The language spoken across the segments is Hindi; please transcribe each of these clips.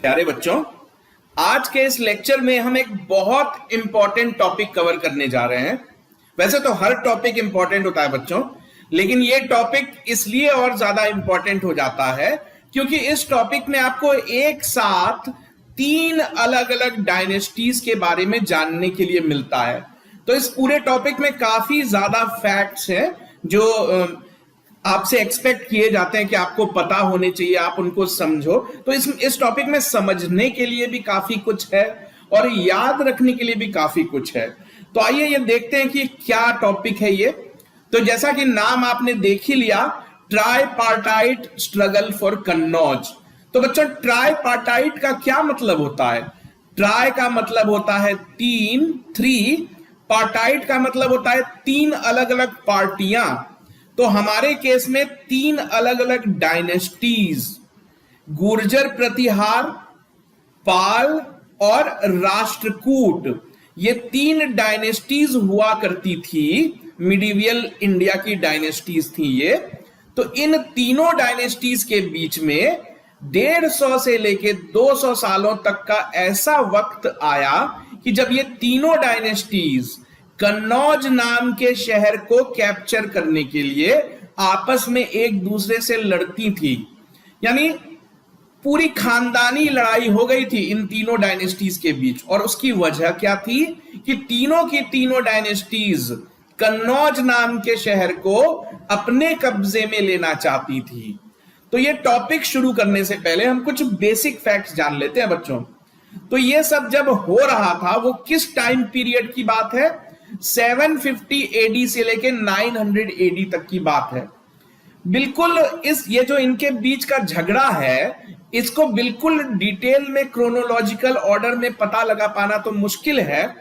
प्यारे बच्चों, आज के इस लेक्चर में हम एक बहुत इंपॉर्टेंट टॉपिक कवर करने जा रहे हैं। वैसे तो हर टॉपिक इंपॉर्टेंट होता है बच्चों, लेकिन ये टॉपिक इसलिए और ज्यादा इंपॉर्टेंट हो जाता है क्योंकि इस टॉपिक में आपको एक साथ 3 अलग अलग डायनेस्टीज के बारे में जानने के लिए मिलता है। तो इस पूरे टॉपिक में काफी ज्यादा फैक्ट्स हैं जो आपसे एक्सपेक्ट किए जाते हैं कि आपको पता होने चाहिए, आप उनको समझो। तो इस टॉपिक में समझने के लिए भी काफी कुछ है और याद रखने के लिए भी काफी कुछ है। तो आइए ये देखते हैं कि क्या टॉपिक है ये। तो जैसा कि नाम आपने देख ही लिया, ट्राईपार्टाइट स्ट्रगल फॉर कन्नौज। तो बच्चों, ट्राईपार्टाइट का क्या मतलब होता है? ट्राई का मतलब होता है 3, 3, पार्टाइट का मतलब होता है 3 अलग अलग पार्टियां। तो हमारे केस में 3 अलग अलग डायनेस्टीज, गुर्जर प्रतिहार, पाल और राष्ट्रकूट, ये 3 डायनेस्टीज हुआ करती थी। मिडिवियल इंडिया की डायनेस्टीज थी ये। तो इन तीनों डायनेस्टीज के बीच में 150 से लेके 200 सालों तक का ऐसा वक्त आया कि जब ये तीनों डायनेस्टीज कन्नौज नाम के शहर को कैप्चर करने के लिए आपस में एक दूसरे से लड़ती थी। यानी पूरी खानदानी लड़ाई हो गई थी इन तीनों डायनेस्टीज के बीच। और उसकी वजह क्या थी कि तीनों की तीनों डायनेस्टीज कन्नौज नाम के शहर को अपने कब्जे में लेना चाहती थी। तो ये टॉपिक शुरू करने से पहले हम कुछ बेसिक फैक्ट्स जान लेते हैं बच्चों। तो ये सब जब हो रहा था वो किस टाइम पीरियड की बात है? 750 एडी से लेके 900 एडी तक की बात है। बिल्कुल ये जो इनके बीच का झगड़ा है, इसको बिल्कुल डिटेल में क्रोनोलॉजिकल ऑर्डर में पता लगा पाना तो मुश्किल है,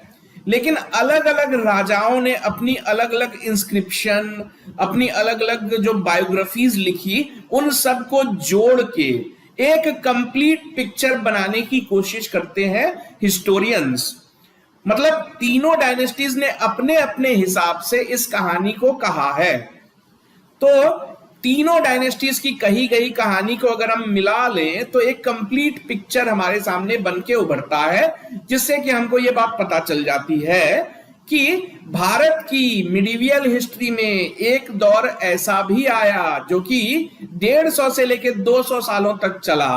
लेकिन अलग अलग राजाओं ने अपनी अलग अलग इंस्क्रिप्शन, अपनी अलग अलग जो बायोग्राफीज लिखी, उन सब को जोड़ के एक कंप्लीट पिक्चर बनाने की कोशिश करते हैं हिस्टोरियंस। मतलब तीनों डायनेस्टीज ने अपने अपने हिसाब से इस कहानी को कहा है। तो तीनों डायनेस्टीज की कही गई कहानी को अगर हम मिला लें तो एक कंप्लीट पिक्चर हमारे सामने बन के उभरता है, जिससे कि हमको ये बात पता चल जाती है कि भारत की मिडिवियल हिस्ट्री में एक दौर ऐसा भी आया जो कि 150 से लेकर 200 सालों तक चला।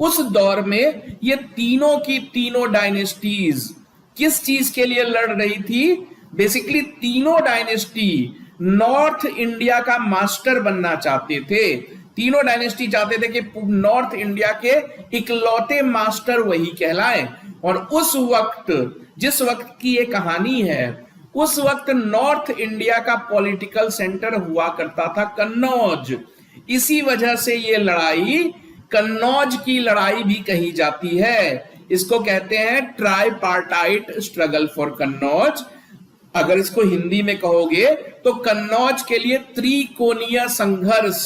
उस दौर में ये तीनों की तीनों डायनेस्टीज किस चीज के लिए लड़ रही थी? बेसिकली तीनों डायनेस्टी नॉर्थ इंडिया का मास्टर बनना चाहते थे। तीनों डायनेस्टी चाहते थे कि नॉर्थ इंडिया के इकलौते मास्टर वही कहलाएं। और उस वक्त, जिस वक्त की ये कहानी है, उस वक्त नॉर्थ इंडिया का पॉलिटिकल सेंटर हुआ करता था कन्नौज। इसी वजह से ये लड़ाई कन्नौज की लड़ाई भी कही जाती है। इसको कहते हैं ट्राईपार्टाइट स्ट्रगल फॉर कन्नौज। अगर इसको हिंदी में कहोगे तो कन्नौज के लिए त्रिकोणीय संघर्ष,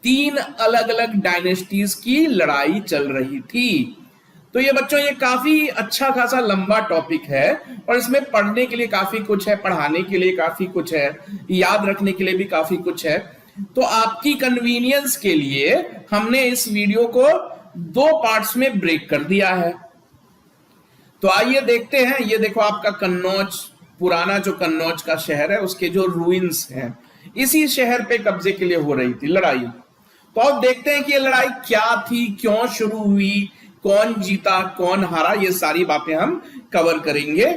3 अलग अलग डायनेस्टीज की लड़ाई चल रही थी। तो ये बच्चों, ये काफी अच्छा खासा लंबा टॉपिक है और इसमें पढ़ने के लिए काफी कुछ है, पढ़ाने के लिए काफी कुछ है, याद रखने के लिए भी काफी कुछ है। तो आपकी कन्वीनियंस के लिए हमने इस वीडियो को 2 पार्ट्स में ब्रेक कर दिया है। तो आइए देखते हैं। ये देखो आपका कन्नौज, पुराना जो कन्नौज का शहर है, उसके जो रूइंस हैं, इसी शहर पे कब्जे के लिए हो रही थी लड़ाई। तो अब देखते हैं कि ये लड़ाई क्या थी, क्यों शुरू हुई, कौन जीता, कौन हारा, ये सारी बातें हम कवर करेंगे।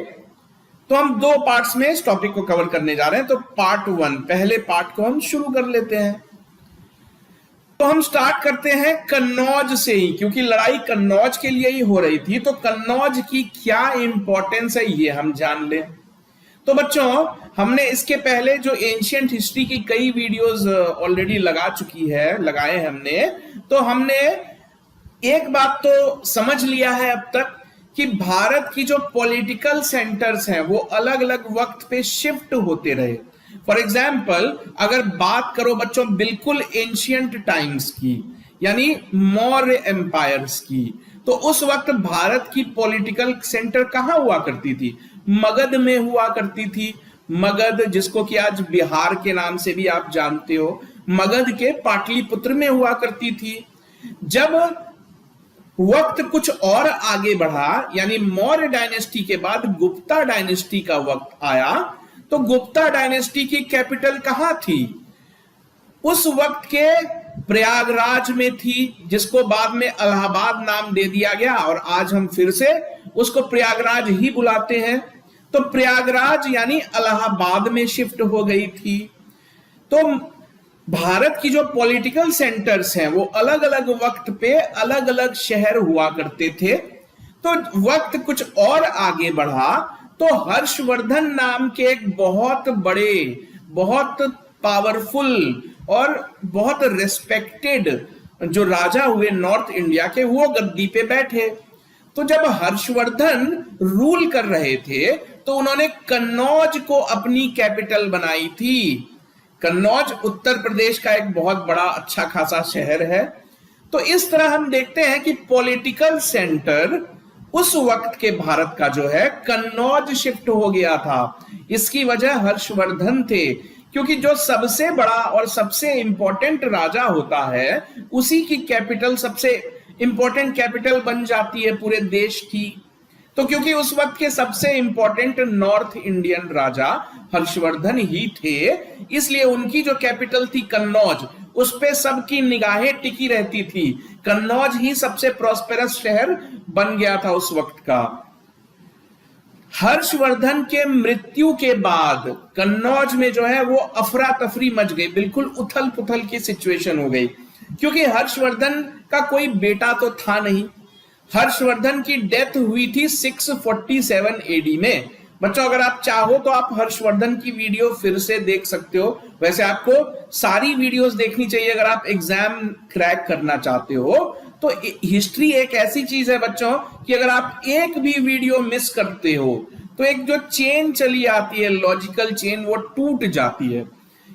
तो हम 2 पार्ट्स में इस टॉपिक को कवर करने जा रहे हैं। तो पार्ट 1, पहले पार्ट को हम शुरू कर लेते हैं। तो हम स्टार्ट करते हैं कन्नौज से ही, क्योंकि लड़ाई कन्नौज के लिए ही हो रही थी। तो कन्नौज की क्या इंपॉर्टेंस है ये हम जान लें। तो बच्चों, हमने इसके पहले जो एंशिएंट हिस्ट्री की कई वीडियोस ऑलरेडी लगाए हैं हमने। तो हमने एक बात तो समझ लिया है अब तक कि भारत की जो पॉलिटिकल सेंटर्स हैं वो अलग अलग वक्त पे शिफ्ट होते रहे। फॉर एग्जाम्पल, अगर बात करो बच्चों बिल्कुल एंशिएंट टाइम्स की, यानी मौर्य एम्पायर्स की, तो उस वक्त भारत की पॉलिटिकल सेंटर कहां हुआ करती थी? मगध में हुआ करती थी। मगध, जिसको कि आज बिहार के नाम से भी आप जानते हो, मगध के पाटलिपुत्र में हुआ करती थी। जब वक्त कुछ और आगे बढ़ा, यानी मौर्य डायनेस्टी के बाद गुप्ता डायनेस्टी का वक्त आया, तो गुप्ता डायनेस्टी की कैपिटल कहां थी? उस वक्त के प्रयागराज में थी, जिसको बाद में इलाहाबाद नाम दे दिया गया और आज हम फिर से उसको प्रयागराज ही बुलाते हैं। तो प्रयागराज यानी इलाहाबाद में शिफ्ट हो गई थी। तो भारत की जो पॉलिटिकल सेंटर्स हैं वो अलग अलग वक्त पे अलग अलग शहर हुआ करते थे। तो वक्त कुछ और आगे बढ़ा तो हर्षवर्धन नाम के एक बहुत बड़े, बहुत पावरफुल और बहुत रिस्पेक्टेड जो राजा हुए नॉर्थ इंडिया के, वो गद्दी पे बैठे। तो जब हर्षवर्धन रूल कर रहे थे तो उन्होंने कन्नौज को अपनी कैपिटल बनाई थी। कन्नौज उत्तर प्रदेश का एक बहुत बड़ा अच्छा खासा शहर है। तो इस तरह हम देखते हैं कि पॉलिटिकल सेंटर उस वक्त के भारत का जो है कन्नौज शिफ्ट हो गया था। इसकी वजह हर्षवर्धन थे, क्योंकि जो सबसे बड़ा और सबसे इंपॉर्टेंट राजा होता है उसी की कैपिटल सबसे इंपॉर्टेंट कैपिटल बन जाती है पूरे देश की। तो क्योंकि उस वक्त के सबसे इंपॉर्टेंट नॉर्थ इंडियन राजा हर्षवर्धन ही थे, इसलिए उनकी जो कैपिटल थी कन्नौज, उस पे सबकी निगाहें टिकी रहती थी। कन्नौज ही सबसे प्रॉस्पेरस शहर बन गया था उस वक्त का। हर्षवर्धन के मृत्यु के बाद कन्नौज में जो है वो अफरा तफरी मच गई, बिल्कुल उथल पुथल की सिचुएशन हो गई, क्योंकि हर्षवर्धन का कोई बेटा तो था नहीं। हर्षवर्धन की डेथ हुई थी 647 एडी में। बच्चों अगर आप चाहो तो आप हर्षवर्धन की वीडियो फिर से देख सकते हो। वैसे आपको सारी वीडियोस देखनी चाहिए अगर आप एग्जाम क्रैक करना चाहते हो। तो हिस्ट्री एक ऐसी चीज है बच्चों कि अगर आप एक भी वीडियो मिस करते हो तो एक जो चेन चली आती है, लॉजिकल चेन, वो टूट जाती है।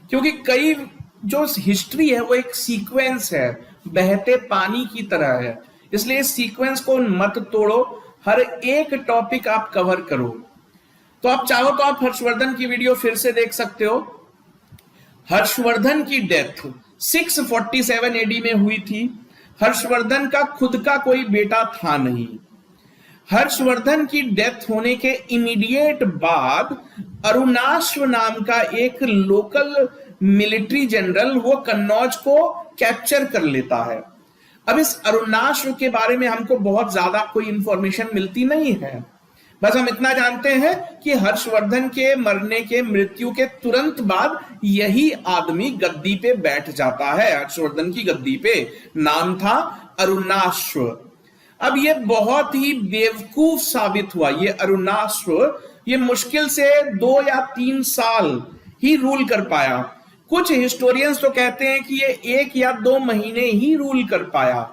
क्योंकि कई जो हिस्ट्री है वो एक सीक्वेंस है, बहते पानी की तरह है, इसलिए इस सीक्वेंस को मत तोड़ो, हर एक टॉपिक आप कवर करो। तो आप चाहो तो आप हर्षवर्धन की वीडियो फिर से देख सकते हो। हर्षवर्धन की डेथ 647 एडी में हुई थी। हर्षवर्धन का खुद का कोई बेटा था नहीं। हर्षवर्धन की डेथ होने के इमीडिएट बाद अरुणाश्व नाम का एक लोकल मिलिट्री जनरल वो कन्नौज को कैप्चर कर लेता है। अब इस अरुणाश्व के बारे में हमको बहुत ज्यादा कोई इंफॉर्मेशन मिलती नहीं है, बस हम इतना जानते हैं कि हर्षवर्धन के मरने के, मृत्यु के तुरंत बाद यही आदमी गद्दी पे बैठ जाता है, हर्षवर्धन की गद्दी पे। नाम था अरुणाश्व। अब ये बहुत ही बेवकूफ साबित हुआ। ये अरुणाश्व ये मुश्किल से 2 या 3 साल ही रूल कर पाया। कुछ हिस्टोरियंस तो कहते हैं कि ये 1 या 2 महीने ही रूल कर पाया।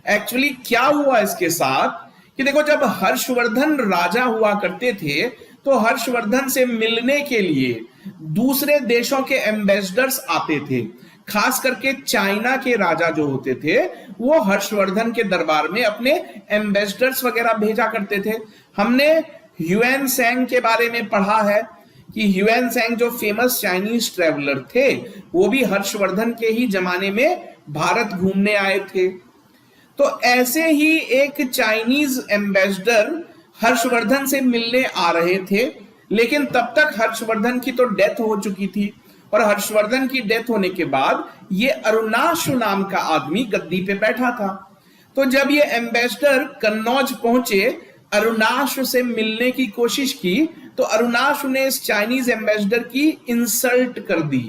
एक्चुअली क्या हुआ इसके साथ कि देखो, जब हर्षवर्धन राजा हुआ करते थे तो हर्षवर्धन से मिलने के लिए दूसरे देशों के एम्बेसडर्स आते थे। खास करके चाइना के राजा जो होते थे वो हर्षवर्धन के दरबार में अपने एम्बेसडर्स वगैरह भेजा करते थे। हमने ह्यूएन सैंग के बारे में पढ़ा है कि ह्यूएन सैंग जो फेमस चाइनीज ट्रेवलर थे वो भी हर्षवर्धन के ही जमाने में भारत घूमने आए थे। तो ऐसे ही एक चाइनीज एम्बेसडर हर्षवर्धन से मिलने आ रहे थे, लेकिन तब तक हर्षवर्धन की तो डेथ हो चुकी थी। और हर्षवर्धन की डेथ होने के बाद ये अरुणाश्व नाम का आदमी गद्दी पे बैठा था। तो जब ये एम्बेसडर कन्नौज पहुंचे, अरुणाश्व से मिलने की कोशिश की, तो अरुणाश्व ने इस चाइनीज एम्बेसडर की इंसल्ट कर दी।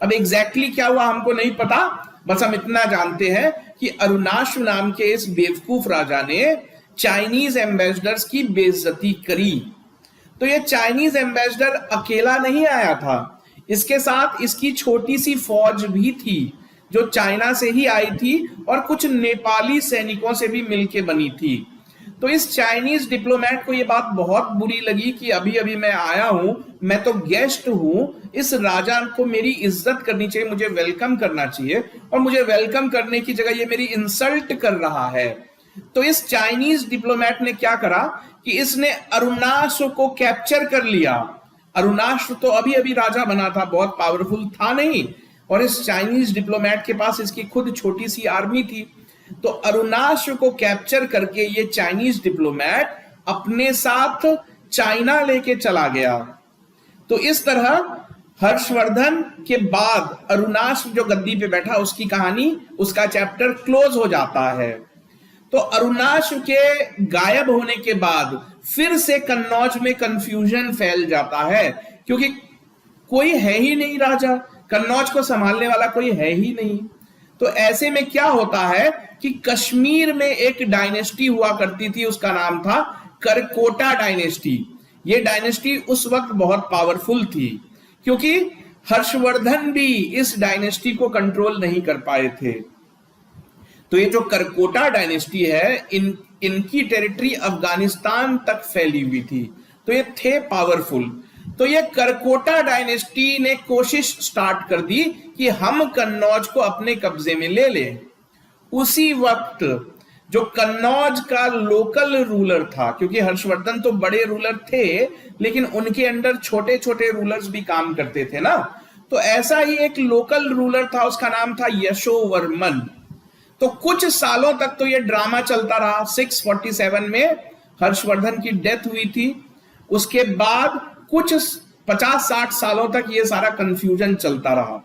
अब एग्जैक्टली क्या हुआ हमको नहीं पता, बस हम इतना जानते हैं कि अरुणाश्व नाम के इस बेवकूफ राजा ने चाइनीज एम्बेसडर्स की बेइज्जती करी। तो ये चाइनीज एम्बेसडर अकेला नहीं आया था, इसके साथ इसकी छोटी सी फौज भी थी जो चाइना से ही आई थी और कुछ नेपाली सैनिकों से भी मिलके बनी थी। तो इस चाइनीज डिप्लोमेट को ये बात बहुत बुरी लगी कि अभी अभी मैं आया हूं, मैं तो गेस्ट हूं, इस राजा को मेरी इज्जत करनी चाहिए, मुझे वेलकम करना चाहिए, और मुझे वेलकम करने की जगह ये मेरी इंसल्ट कर रहा है। तो इस चाइनीज डिप्लोमेट ने क्या करा कि इसने अरुणाश्व को कैप्चर कर लिया। अरुणाश्व तो अभी अभी राजा बना था, बहुत पावरफुल था नहीं, और इस चाइनीज डिप्लोमेट के पास इसकी खुद छोटी सी आर्मी थी। तो अरुणाश को कैप्चर करके ये चाइनीज डिप्लोमेट अपने साथ चाइना लेके चला गया। तो इस तरह हर्षवर्धन के बाद अरुणाश जो गद्दी पे बैठा उसकी कहानी, उसका चैप्टर क्लोज हो जाता है। तो अरुणाश के गायब होने के बाद फिर से कन्नौज में कंफ्यूजन फैल जाता है, क्योंकि कोई है ही नहीं राजा, कन्नौज को संभालने वाला कोई है ही नहीं। तो ऐसे में क्या होता है कि कश्मीर में एक डायनेस्टी हुआ करती थी, उसका नाम था करकोटा डायनेस्टी। ये डायनेस्टी उस वक्त बहुत पावरफुल थी, क्योंकि हर्षवर्धन भी इस डायनेस्टी को कंट्रोल नहीं कर पाए थे। तो ये जो करकोटा डायनेस्टी है, इनकी टेरिटरी अफगानिस्तान तक फैली हुई थी, तो ये थे पावरफुल। तो ये करकोटा डायनेस्टी ने कोशिश स्टार्ट कर दी कि हम कन्नौज को अपने कब्जे में ले लें। उसी वक्त जो कन्नौज का लोकल रूलर था, क्योंकि हर्षवर्धन तो बड़े रूलर थे लेकिन उनके अंडर छोटे छोटे रूलर्स भी काम करते थे ना, तो ऐसा ही एक लोकल रूलर था, उसका नाम था यशोवर्मन। तो कुछ सालों तक तो ये ड्रामा चलता रहा। 647 में हर्षवर्धन की डेथ हुई थी। उसके बाद कुछ 50-60 सालों तक ये सारा कंफ्यूजन चलता रहा।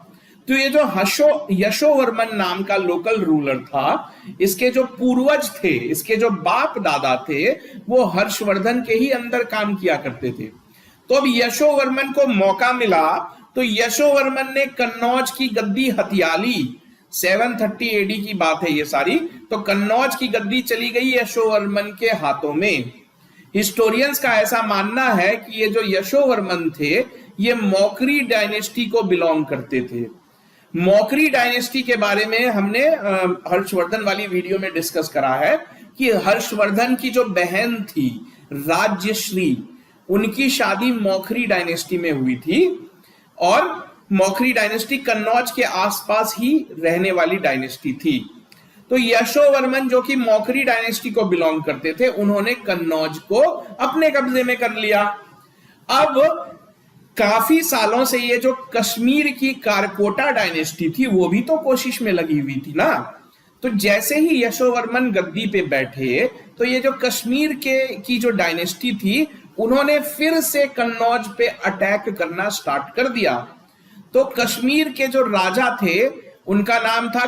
तो ये जो यशोवर्मन नाम का लोकल रूलर था, इसके जो पूर्वज थे, इसके जो बाप दादा थे, वो हर्षवर्धन के ही अंदर काम किया करते थे। तो अब यशोवर्मन को मौका मिला, तो यशोवर्मन ने कन्नौज की गद्दी हथिया ली। 730 एडी की बात है ये सारी। तो कन्नौज की गद्दी चली गई यशोवर्मन के हाथों में। हिस्टोरियंस का ऐसा मानना है कि ये जो यशोवर्मन थे, ये मौकरी डायनेस्टी को बिलोंग करते थे। मौकरी डायनेस्टी के बारे में हमने हर्षवर्धन वाली वीडियो में डिस्कस करा है कि हर्षवर्धन की जो बहन थी राज्यश्री, उनकी शादी मौखरी डायनेस्टी में हुई थी, और मौखरी डायनेस्टी कन्नौज के आसपास ही रहने वाली डायनेस्टी थी। तो यशोवर्मन जो कि मौखरी डायनेस्टी को बिलोंग करते थे, उन्होंने कन्नौज को अपने कब्जे में कर लिया। अब काफी सालों से ये जो कश्मीर की कारकोटा डायनेस्टी थी, वो भी तो कोशिश में लगी हुई थी ना। तो जैसे ही यशोवर्मन गद्दी पे बैठे, तो ये जो कश्मीर की जो डायनेस्टी थी, उन्होंने फिर से कन्नौज पे अटैक करना स्टार्ट कर दिया। तो कश्मीर के जो राजा थे, उनका नाम था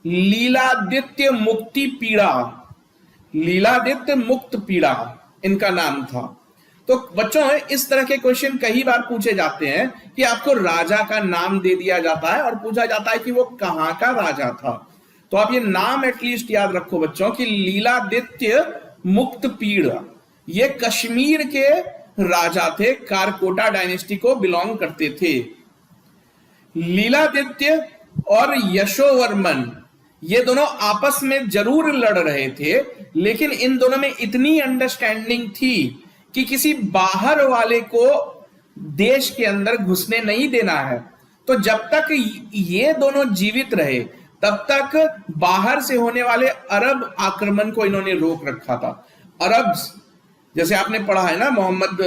लीलादित्य मुक्ति पीड़ा। लीलादित्य मुक्त पीड़ा इनका नाम था। तो बच्चों, इस तरह के क्वेश्चन कई बार पूछे जाते हैं कि आपको राजा का नाम दे दिया जाता है और पूछा जाता है कि वो कहां का राजा था। तो आप ये नाम एटलीस्ट याद रखो बच्चों कि लीलादित्य मुक्त पीड़ा, ये कश्मीर के राजा थे, कारकोटा डायनेस्टी को बिलोंग करते थे। लीलादित्य और यशोवर्मन ये दोनों आपस में जरूर लड़ रहे थे, लेकिन इन दोनों में इतनी अंडरस्टैंडिंग थी कि किसी बाहर वाले को देश के अंदर घुसने नहीं देना है। तो जब तक ये दोनों जीवित रहे, तब तक बाहर से होने वाले अरब आक्रमण को इन्होंने रोक रखा था। अरब्स, जैसे आपने पढ़ा है ना, मोहम्मद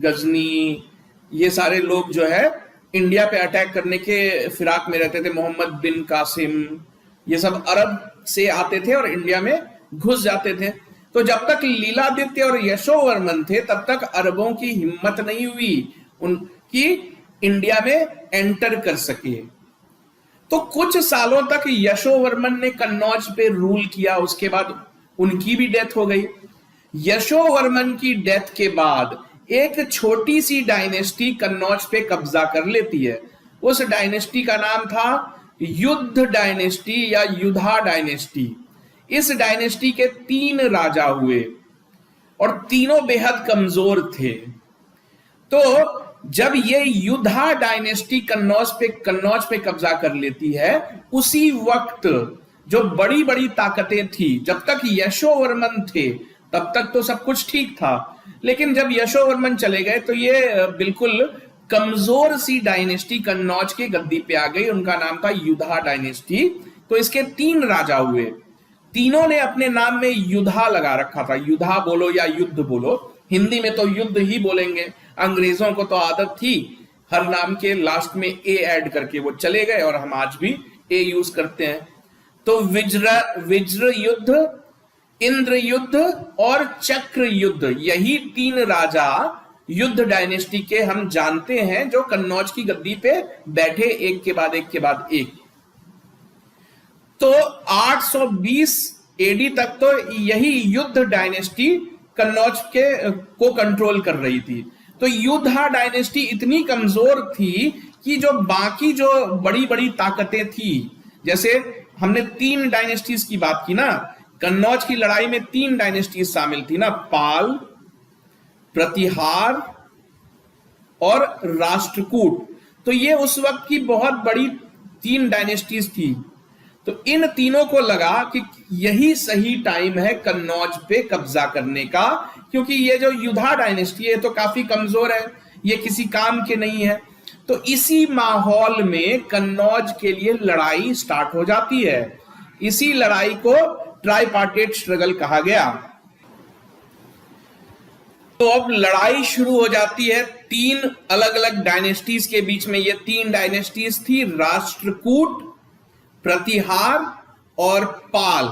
गजनी, ये सारे लोग जो है इंडिया पे अटैक करने के फिराक में रहते थे। मोहम्मद बिन कासिम, ये सब अरब से आते थे और इंडिया में घुस जाते थे। तो जब तक लीलादित्य और यशोवर्मन थे, तब तक अरबों की हिम्मत नहीं हुई उनकी इंडिया में एंटर कर सके। तो कुछ सालों तक यशोवर्मन ने कन्नौज पे रूल किया। उसके बाद उनकी भी डेथ हो गई। यशोवर्मन की डेथ के बाद एक छोटी सी डायनेस्टी कन्नौज पे कब्जा कर लेती है। उस डायनेस्टी का नाम था युद्ध डायनेस्टी या युधा डायनेस्टी। इस डायनेस्टी के 3 राजा हुए और तीनों बेहद कमजोर थे। तो जब ये युधा डायनेस्टी कन्नौज पे कब्जा कर लेती है, उसी वक्त जो बड़ी बड़ी ताकतें थी, जब तक यशोवर्मन थे तब तक तो सब कुछ ठीक था, लेकिन जब यशोवर्मन चले गए तो ये बिल्कुल कमजोर सी डायनेस्टी कन्नौज की गद्दी पे आ गई। उनका नाम था युधा डायनेस्टी। तो इसके 3 राजा हुए। तीनों ने अपने नाम में युधा लगा रखा था। युधा बोलो या युद्ध बोलो, हिंदी में तो युद्ध ही बोलेंगे। अंग्रेजों को तो आदत थी हर नाम के लास्ट में ए ऐड करके वो चले गए, और हम आज भी ए यूज करते हैं। तो विज्र युद्ध, इंद्र युद्ध और चक्र युद्ध, यही 3 राजा युद्ध डायनेस्टी के हम जानते हैं जो कन्नौज की गद्दी पे बैठे एक के बाद एक के बाद एक। तो 820 एडी तक तो यही युद्ध डायनेस्टी कन्नौज को कंट्रोल कर रही थी। तो युद्धा डायनेस्टी इतनी कमजोर थी कि जो बाकी जो बड़ी बड़ी ताकतें थी, जैसे हमने 3 डायनेस्टीज की बात की ना, कन्नौज की लड़ाई में 3 डायनेस्टीज शामिल थी ना, पाल, प्रतिहार और राष्ट्रकूट। तो ये उस वक्त की बहुत बड़ी 3 डायनेस्टीज थी। तो इन तीनों को लगा कि यही सही टाइम है कन्नौज पे कब्जा करने का, क्योंकि ये जो युद्धा डायनेस्टी है तो काफी कमजोर है, ये किसी काम के नहीं है। तो इसी माहौल में कन्नौज के लिए लड़ाई स्टार्ट हो जाती है। इसी लड़ाई को ट्राइपार्टेट स्ट्रगल कहा गया। तो अब लड़ाई शुरू हो जाती है 3 अलग अलग डायनेस्टीज के बीच में। ये 3 डायनेस्टीज थी, राष्ट्रकूट, प्रतिहार और पाल।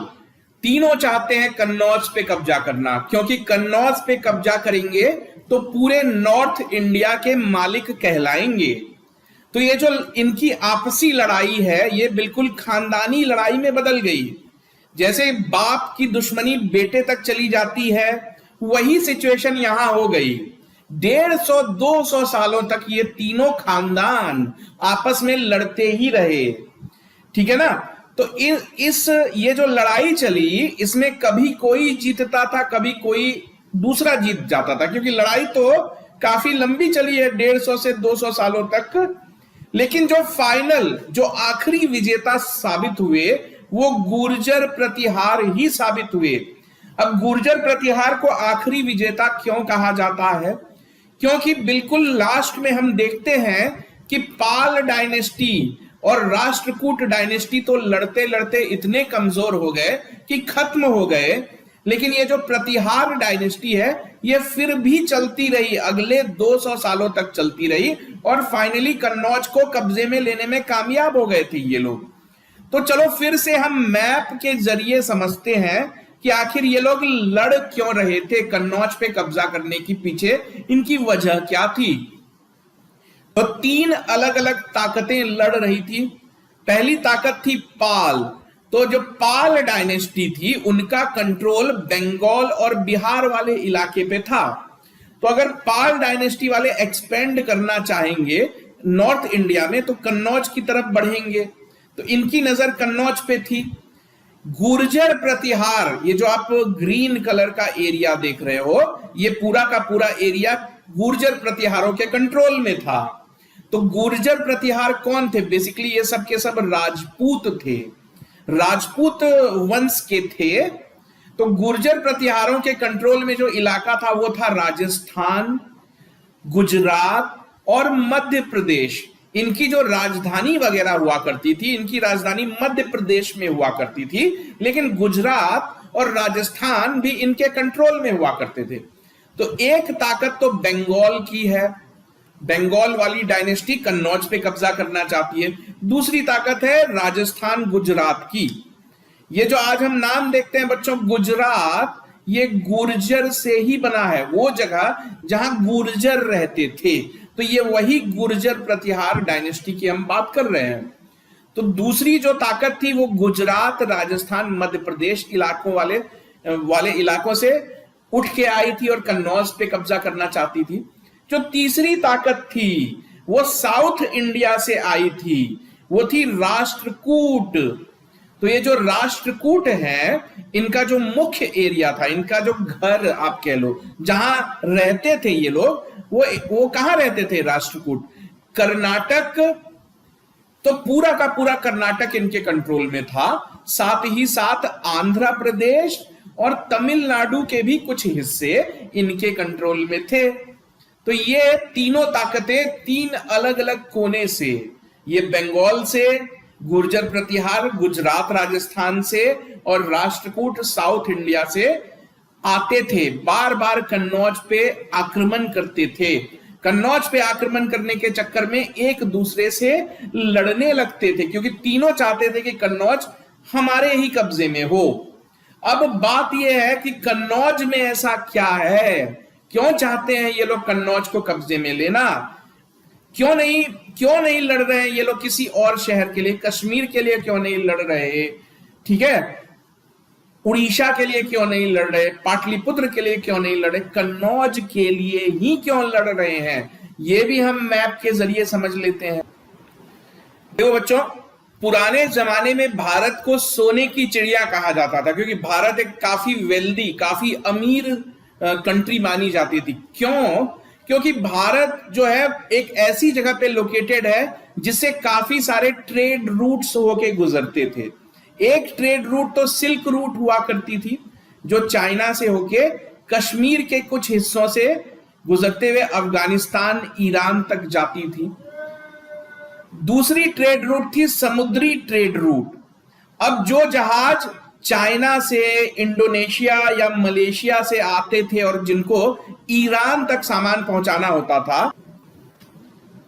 तीनों चाहते हैं कन्नौज पे कब्जा करना, क्योंकि कन्नौज पे कब्जा करेंगे तो पूरे नॉर्थ इंडिया के मालिक कहलाएंगे। तो ये जो इनकी आपसी लड़ाई है ये बिल्कुल खानदानी लड़ाई में बदल गई। जैसे बाप की दुश्मनी बेटे तक चली जाती है, वही सिचुएशन यहां हो गई। 150-200 सालों तक ये तीनों खानदान आपस में लड़ते ही रहे, ठीक है ना। तो ये जो लड़ाई चली, इसमें कभी कोई जीतता था, कभी कोई दूसरा जीत जाता था, क्योंकि लड़ाई तो काफी लंबी चली है, 150 से 200 सालों तक। लेकिन जो फाइनल, जो आखिरी विजेता साबित हुए वो गुर्जर प्रतिहार ही साबित हुए। अब गुर्जर प्रतिहार को आखिरी विजेता क्यों कहा जाता है? क्योंकि बिल्कुल लास्ट में हम देखते हैं कि पाल डायनेस्टी और राष्ट्रकूट डायनेस्टी तो लड़ते लड़ते इतने कमजोर हो गए कि खत्म हो गए, लेकिन ये जो प्रतिहार डायनेस्टी है ये फिर भी चलती रही, अगले 200 सालों तक चलती रही और फाइनली कन्नौज को कब्जे में लेने में कामयाब हो गए थे ये लोग। तो चलो फिर से हम मैप के जरिए समझते हैं कि आखिर ये लोग लड़ क्यों रहे थे, कन्नौज पे कब्जा करने की पीछे इनकी वजह क्या थी। तो 3 अलग अलग ताकतें लड़ रही थी। पहली ताकत थी पाल। तो जो पाल डायनेस्टी थी उनका कंट्रोल बंगाल और बिहार वाले इलाके पे था। तो अगर पाल डायनेस्टी वाले एक्सपेंड करना चाहेंगे नॉर्थ इंडिया में तो कन्नौज की तरफ बढ़ेंगे, तो इनकी नजर कन्नौज पे थी। गुर्जर प्रतिहार, ये जो आप ग्रीन कलर का एरिया देख रहे हो, ये पूरा का पूरा एरिया गुर्जर प्रतिहारों के कंट्रोल में था। तो गुर्जर प्रतिहार कौन थे? बेसिकली ये सब के सब राजपूत थे, राजपूत वंश के थे। तो गुर्जर प्रतिहारों के कंट्रोल में जो इलाका था वो था राजस्थान, गुजरात और मध्य प्रदेश। इनकी जो राजधानी वगैरह हुआ करती थी, इनकी राजधानी मध्य प्रदेश में हुआ करती थी, लेकिन गुजरात और राजस्थान भी इनके कंट्रोल में हुआ करते थे। तो एक ताकत तो बंगाल की है, बंगाल वाली डायनेस्टी कन्नौज पे कब्जा करना चाहती है। दूसरी ताकत है राजस्थान गुजरात की। ये जो आज हम नाम देखते हैं बच्चों गुजरात, ये गुर्जर से ही बना है, वो जगह जहां गुर्जर रहते थे। तो ये वही गुर्जर प्रतिहार डायनेस्टी की हम बात कर रहे हैं। तो दूसरी जो ताकत थी वो गुजरात, राजस्थान, मध्य प्रदेश इलाकों वाले इलाकों से उठ के आई थी और कन्नौज पे कब्जा करना चाहती थी। जो तीसरी ताकत थी वो साउथ इंडिया से आई थी, वो थी राष्ट्रकूट। तो ये जो राष्ट्रकूट है, इनका जो मुख्य एरिया था, इनका जो घर आप कह लो, जहां रहते थे ये लोग, वो कहां रहते थे? राष्ट्रकूट, कर्नाटक। तो पूरा का पूरा कर्नाटक इनके कंट्रोल में था, साथ ही साथ आंध्र प्रदेश और तमिलनाडु के भी कुछ हिस्से इनके कंट्रोल में थे। तो ये तीनों ताकतें 3 अलग अलग कोने से, ये बंगाल से, गुर्जर प्रतिहार गुजरात राजस्थान से और राष्ट्रकूट साउथ इंडिया से आते थे, बार बार कन्नौज पे आक्रमण करते थे। कन्नौज पे आक्रमण करने के चक्कर में एक दूसरे से लड़ने लगते थे, क्योंकि तीनों चाहते थे कि कन्नौज हमारे ही कब्जे में हो। अब बात यह है कि कन्नौज में ऐसा क्या है, क्यों चाहते हैं ये लोग कन्नौज को कब्जे में लेना, क्यों नहीं लड़ रहे हैं ये लोग किसी और शहर के लिए, कश्मीर के लिए क्यों नहीं लड़ रहे, ठीक है, उड़ीसा के लिए क्यों नहीं लड़ रहे, पाटलिपुत्र के लिए क्यों नहीं लड़ रहे, कन्नौज के लिए ही क्यों लड़ रहे हैं, ये भी हम मैप के जरिए समझ लेते हैं। देखो बच्चों, पुराने जमाने में भारत को सोने की चिड़िया कहा जाता था, क्योंकि भारत एक काफी वेल्दी, काफी अमीर कंट्री मानी जाती थी। क्यों? क्योंकि भारत जो है एक ऐसी जगह पे लोकेटेड है जिससे काफी सारे ट्रेड रूट्स होके गुजरते थे। एक ट्रेड रूट तो सिल्क रूट हुआ करती थी, जो चाइना से होके कश्मीर के कुछ हिस्सों से गुजरते हुए अफगानिस्तान, ईरान तक जाती थी। दूसरी ट्रेड रूट थी समुद्री ट्रेड रूट। अब जो जहाज चाइना से, इंडोनेशिया या मलेशिया से आते थे और जिनको ईरान तक सामान पहुंचाना होता था,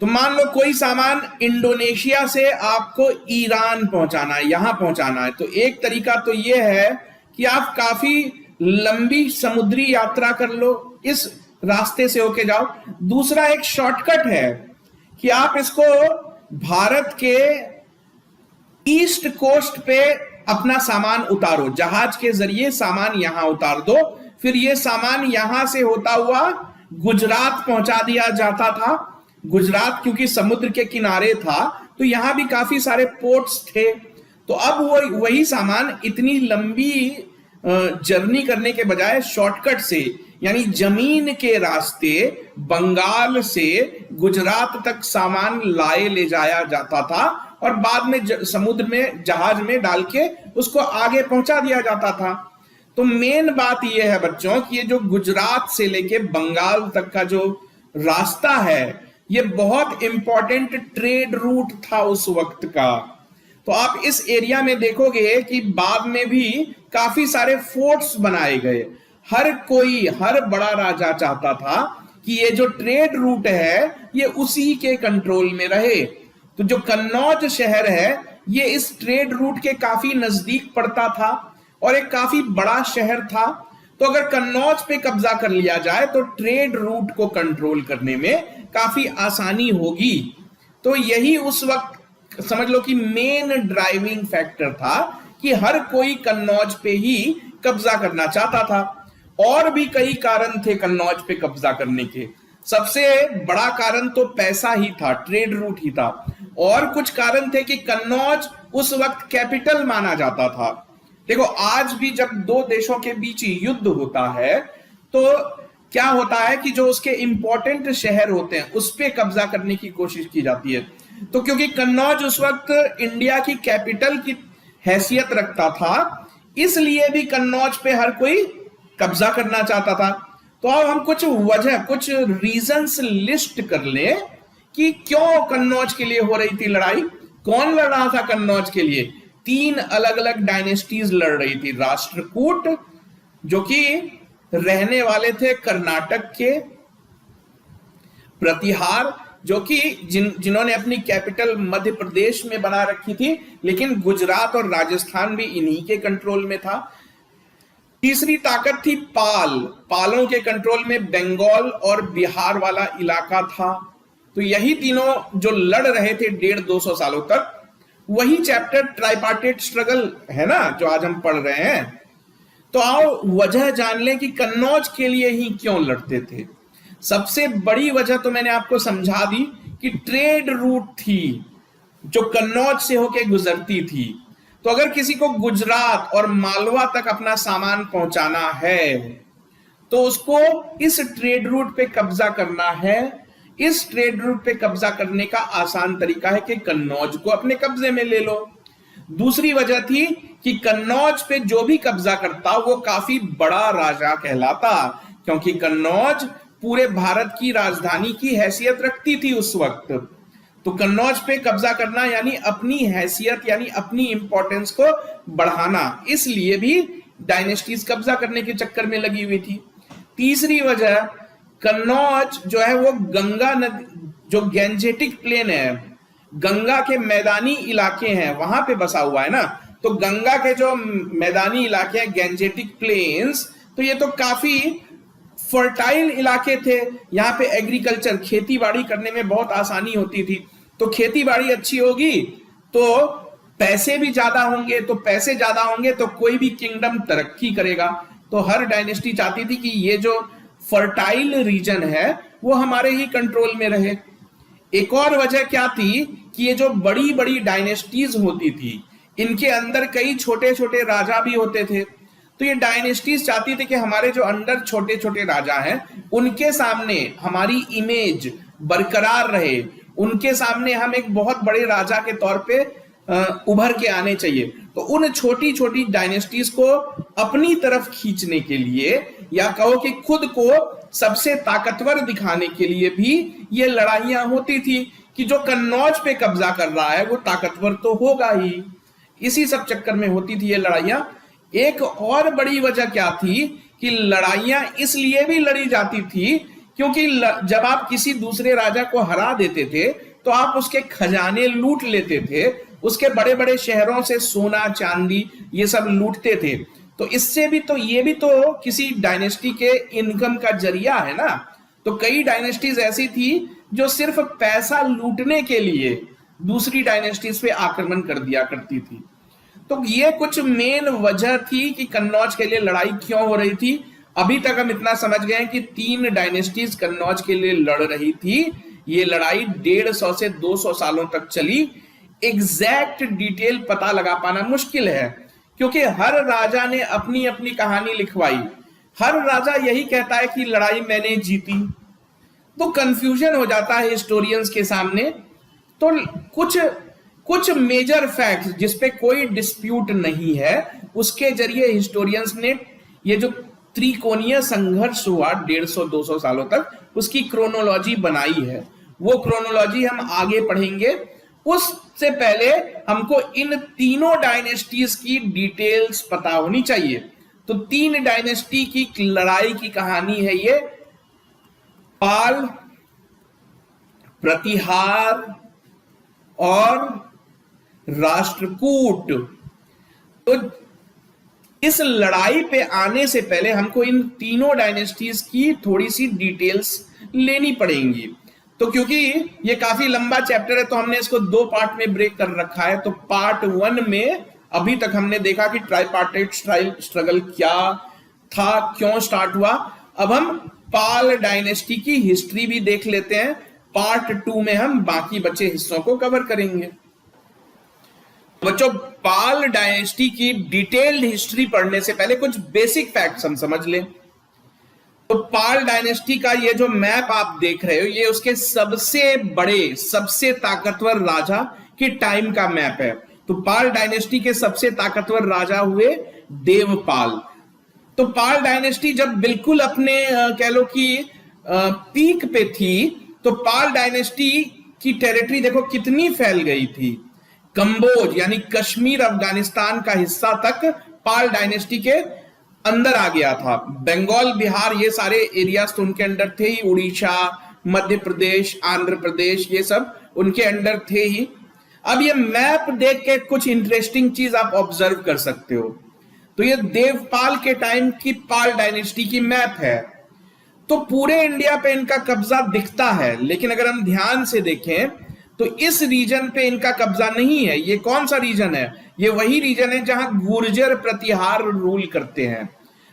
तो मान लो कोई सामान इंडोनेशिया से आपको ईरान पहुंचाना है, यहां पहुंचाना है, तो एक तरीका तो यह है कि आप काफी लंबी समुद्री यात्रा कर लो, इस रास्ते से होके जाओ। दूसरा एक शॉर्टकट है कि आप इसको भारत के ईस्ट कोस्ट पे अपना सामान उतारो, जहाज के जरिए सामान यहां उतार दो, फिर ये सामान यहां से होता हुआ गुजरात पहुंचा दिया जाता था। गुजरात क्योंकि समुद्र के किनारे था तो यहां भी काफी सारे पोर्ट्स थे, तो अब वही सामान इतनी लंबी जर्नी करने के बजाय शॉर्टकट से, यानी जमीन के रास्ते बंगाल से गुजरात तक सामान ले जाया जाता था और बाद में समुद्र में जहाज में डाल के उसको आगे पहुंचा दिया जाता था। तो मेन बात यह है बच्चों कि ये जो गुजरात से लेके बंगाल तक का जो रास्ता है, ये बहुत इंपॉर्टेंट ट्रेड रूट था उस वक्त का। तो आप इस एरिया में देखोगे कि बाद में भी काफी सारे फोर्ट्स बनाए गए। हर बड़ा राजा चाहता था कि ये जो ट्रेड रूट है ये उसी के कंट्रोल में रहे। तो जो कन्नौज शहर है ये इस ट्रेड रूट के काफी नजदीक पड़ता था और एक काफी बड़ा शहर था। तो अगर कन्नौज पे कब्जा कर लिया जाए तो ट्रेड रूट को कंट्रोल करने में काफी आसानी होगी। तो यही उस वक्त समझ लो कि मेन ड्राइविंग फैक्टर था कि हर कोई कन्नौज पे ही कब्जा करना चाहता था। और भी कई कारण थे कन्नौज पे कब्जा करने के। सबसे बड़ा कारण तो पैसा ही था, ट्रेड रूट ही था। और कुछ कारण थे कि कन्नौज उस वक्त कैपिटल माना जाता था। देखो, आज भी जब दो देशों के बीच युद्ध होता है तो क्या होता है कि जो उसके इंपॉर्टेंट शहर होते हैं उस पे कब्जा करने की कोशिश की जाती है। तो क्योंकि कन्नौज उस वक्त इंडिया की कैपिटल की हैसियत रखता था, इसलिए भी कन्नौज पे हर कोई कब्जा करना चाहता था। तो अब हम कुछ रीजंस लिस्ट कर लें कि क्यों कन्नौज के लिए हो रही थी लड़ाई, कौन लड़ रहा था कन्नौज के लिए। 3 अलग अलग डायनेस्टीज लड़ रही थी। राष्ट्रकूट जो कि रहने वाले थे कर्नाटक के, प्रतिहार जो कि जिन्होंने अपनी कैपिटल मध्य प्रदेश में बना रखी थी, लेकिन गुजरात और राजस्थान भी इन्हीं के कंट्रोल में था। तीसरी ताकत थी पाल। पालों के कंट्रोल में बंगाल और बिहार वाला इलाका था। तो यही तीनों जो लड़ रहे थे 150-200 सालों तक। वही चैप्टर ट्राइपार्टेट स्ट्रगल है ना जो आज हम पढ़ रहे हैं। तो आओ वजह जान लें कि कन्नौज के लिए ही क्यों लड़ते थे। सबसे बड़ी वजह तो मैंने आपको समझा दी कि ट्रेड रूट थी जो कन्नौज से होके गुजरती थी। तो अगर किसी को गुजरात और मालवा तक अपना सामान पहुंचाना है तो उसको इस ट्रेड रूट पे कब्जा करना है। इस ट्रेड रूट पे कब्जा करने का आसान तरीका है कि कन्नौज को अपने कब्जे में ले लो। दूसरी वजह थी कि कन्नौज पे जो भी कब्जा करता वो काफी बड़ा राजा कहलाता, क्योंकि कन्नौज पूरे भारत की राजधानी की हैसियत रखती थी उस वक्त। तो कन्नौज पे कब्जा करना यानी अपनी हैसियत, यानी अपनी इंपॉर्टेंस को बढ़ाना, इसलिए भी डायनेस्टीज कब्जा करने के चक्कर में लगी हुई थी। तीसरी वजह, कन्नौज जो है वो गंगा नदी, जो गैंजेटिक प्लेन है, गंगा के मैदानी इलाके हैं, वहां पे बसा हुआ है ना। तो गंगा के जो मैदानी इलाके हैं, गैंजेटिक प्लेन्स, तो ये तो काफी फर्टाइल इलाके थे। यहाँ पे एग्रीकल्चर, खेती बाड़ी करने में बहुत आसानी होती थी। तो खेती बाड़ी अच्छी होगी तो पैसे भी ज्यादा होंगे, तो पैसे ज्यादा होंगे तो कोई भी किंगडम तरक्की करेगा। तो हर डायनेस्टी चाहती थी कि ये जो फर्टाइल रीजन है वो हमारे ही कंट्रोल में रहे। एक और वजह क्या थी कि ये जो बड़ी बड़ी डायनेस्टीज होती थी, इनके अंदर कई छोटे छोटे राजा भी होते थे। तो ये डायनेस्टीज चाहती थी कि हमारे जो अंदर छोटे छोटे राजा हैं उनके सामने हमारी इमेज बरकरार रहे, उनके सामने हम एक बहुत बड़े राजा के तौर पे उभर के आने चाहिए। तो उन छोटी छोटी डायनेस्टीज को अपनी तरफ खींचने के लिए, या कहो कि खुद को सबसे ताकतवर दिखाने के लिए भी ये लड़ाइयां होती थी कि जो कन्नौज पे कब्जा कर रहा है वो ताकतवर तो होगा ही। इसी सब चक्कर में होती थी ये लड़ाइयां। एक और बड़ी वजह क्या थी कि लड़ाइयां इसलिए भी लड़ी जाती थी क्योंकि जब आप किसी दूसरे राजा को हरा देते थे तो आप उसके खजाने लूट लेते थे, उसके बड़े बड़े शहरों से सोना चांदी ये सब लूटते थे। तो इससे भी तो ये भी तो किसी डायनेस्टी के इनकम का जरिया है ना। तो कई डायनेस्टीज ऐसी थी जो सिर्फ पैसा लूटने के लिए दूसरी डायनेस्टीज पे आक्रमण कर दिया करती थी। तो ये कुछ मेन वजह थी कि कन्नौज के लिए लड़ाई क्यों हो रही थी। अभी तक हम इतना समझ गए कि 3 डायनेस्टीज कन्नौज के लिए लड़ रही थी। ये लड़ाई 150 से 200 सालों तक चली। एग्जैक्ट डिटेल पता लगा पाना मुश्किल है क्योंकि हर राजा ने अपनी अपनी कहानी लिखवाई। हर राजा यही कहता है कि लड़ाई मैंने जीती। तो कंफ्यूजन हो जाता है हिस्टोरियंस के सामने। तो कुछ मेजर फैक्ट्स जिसपे कोई डिस्प्यूट नहीं है उसके जरिए हिस्टोरियंस ने ये जो त्रिकोणीय संघर्ष हुआ 150-200 सालों तक, उसकी क्रोनोलॉजी बनाई है। वो क्रोनोलॉजी हम आगे पढ़ेंगे। उससे पहले हमको इन तीनों डायनेस्टीज की डिटेल्स पता होनी चाहिए। तो 3 डायनेस्टी की लड़ाई की कहानी है ये, पाल, प्रतिहार और राष्ट्रकूट। तो इस लड़ाई पे आने से पहले हमको इन तीनों डायनेस्टीज की थोड़ी सी डिटेल्स लेनी पड़ेंगी। तो क्योंकि ये काफी लंबा चैप्टर है तो हमने इसको 2 पार्ट में ब्रेक कर रखा है। तो पार्ट 1 में अभी तक हमने देखा कि ट्राइपार्टाइट स्ट्रगल क्या था, क्यों स्टार्ट हुआ। अब हम पाल डायनेस्टी की हिस्ट्री भी देख लेते हैं। पार्ट 2 में हम बाकी बचे हिस्सों को कवर करेंगे। बच्चों, पाल डायनेस्टी की डिटेल्ड हिस्ट्री पढ़ने से पहले कुछ बेसिक फैक्ट्स हम समझ लें। तो पाल डायनेस्टी का ये जो मैप आप देख रहे हो ये उसके सबसे बड़े, सबसे ताकतवर राजा के टाइम का मैप है। तो पाल डायनेस्टी के सबसे ताकतवर राजा हुए देवपाल। तो पाल डायनेस्टी जब बिल्कुल अपने कह लो कि पीक पे थी तो पाल डायनेस्टी की टेरिटरी देखो कितनी फैल गई थी। कंबोज यानी कश्मीर अफगानिस्तान का हिस्सा तक पाल डायनेस्टी के अंदर आ गया था। बंगाल, बिहार ये सारे एरियाज तो उनके अंडर थे ही। उड़ीसा, मध्य प्रदेश, आंध्र प्रदेश ये सब उनके अंडर थे ही। अब ये मैप देख के कुछ इंटरेस्टिंग चीज आप ऑब्जर्व कर सकते हो। तो ये देवपाल के टाइम की पाल डायनेस्टी की मैप है। तो पूरे इंडिया पे इनका कब्जा दिखता है, लेकिन अगर हम ध्यान से देखें तो इस रीजन पे इनका कब्जा नहीं है। ये कौन सा रीजन है? ये वही रीजन है जहां गुर्जर प्रतिहार रूल करते हैं।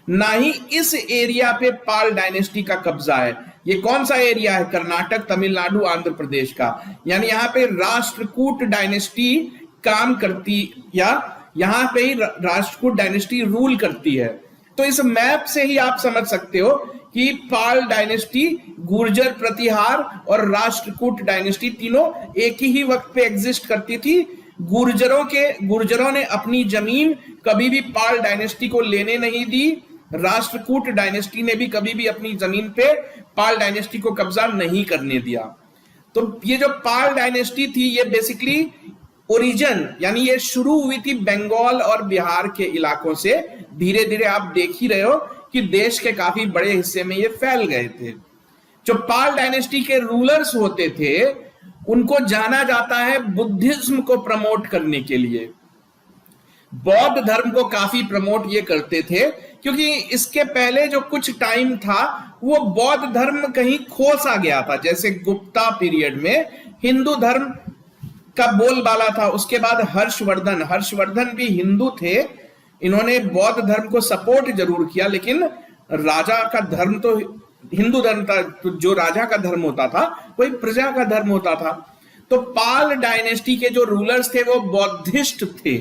ना ही इस एरिया पे पाल डायनेस्टी का कब्जा है। ये कौन सा एरिया है? कर्नाटक, तमिलनाडु, आंध्र प्रदेश का। यानी यहां पे राष्ट्रकूट डायनेस्टी काम करती, या यहां पे ही राष्ट्रकूट डायनेस्टी रूल करती है। तो इस मैप से ही आप समझ सकते हो कि पाल डायनेस्टी, गुर्जर प्रतिहार और राष्ट्रकूट डायनेस्टी तीनों एक ही वक्त पे एग्जिस्ट करती थी। गुर्जरों ने अपनी जमीन कभी भी पाल डायनेस्टी को लेने नहीं दी। राष्ट्रकूट डायनेस्टी ने भी कभी भी अपनी जमीन पे पाल डायनेस्टी को कब्जा नहीं करने दिया। तो ये जो पाल डायनेस्टी थी ये बेसिकली ओरिजिन यानी ये शुरू हुई थी बंगाल और बिहार के इलाकों से। धीरे धीरे आप देख ही रहे हो कि देश के काफी बड़े हिस्से में ये फैल गए थे। जो पाल डायनेस्टी के रूलर्स होते थे उनको जाना जाता है बुद्धिज्म को प्रमोट करने के लिए। बौद्ध धर्म को काफी प्रमोट ये करते थे, क्योंकि इसके पहले जो कुछ टाइम था वो बौद्ध धर्म कहीं खो सा गया था। जैसे गुप्ता पीरियड में हिंदू धर्म का बोलबाला था, उसके बाद हर्षवर्धन भी हिंदू थे, इन्होंने बौद्ध धर्म को सपोर्ट जरूर किया, लेकिन राजा का धर्म तो हिंदू धर्म था, तो जो राजा का धर्म होता था वही प्रजा का धर्म होता था। तो पाल डायनेस्टी के जो रूलर्स थे वो बौद्धिस्ट थे।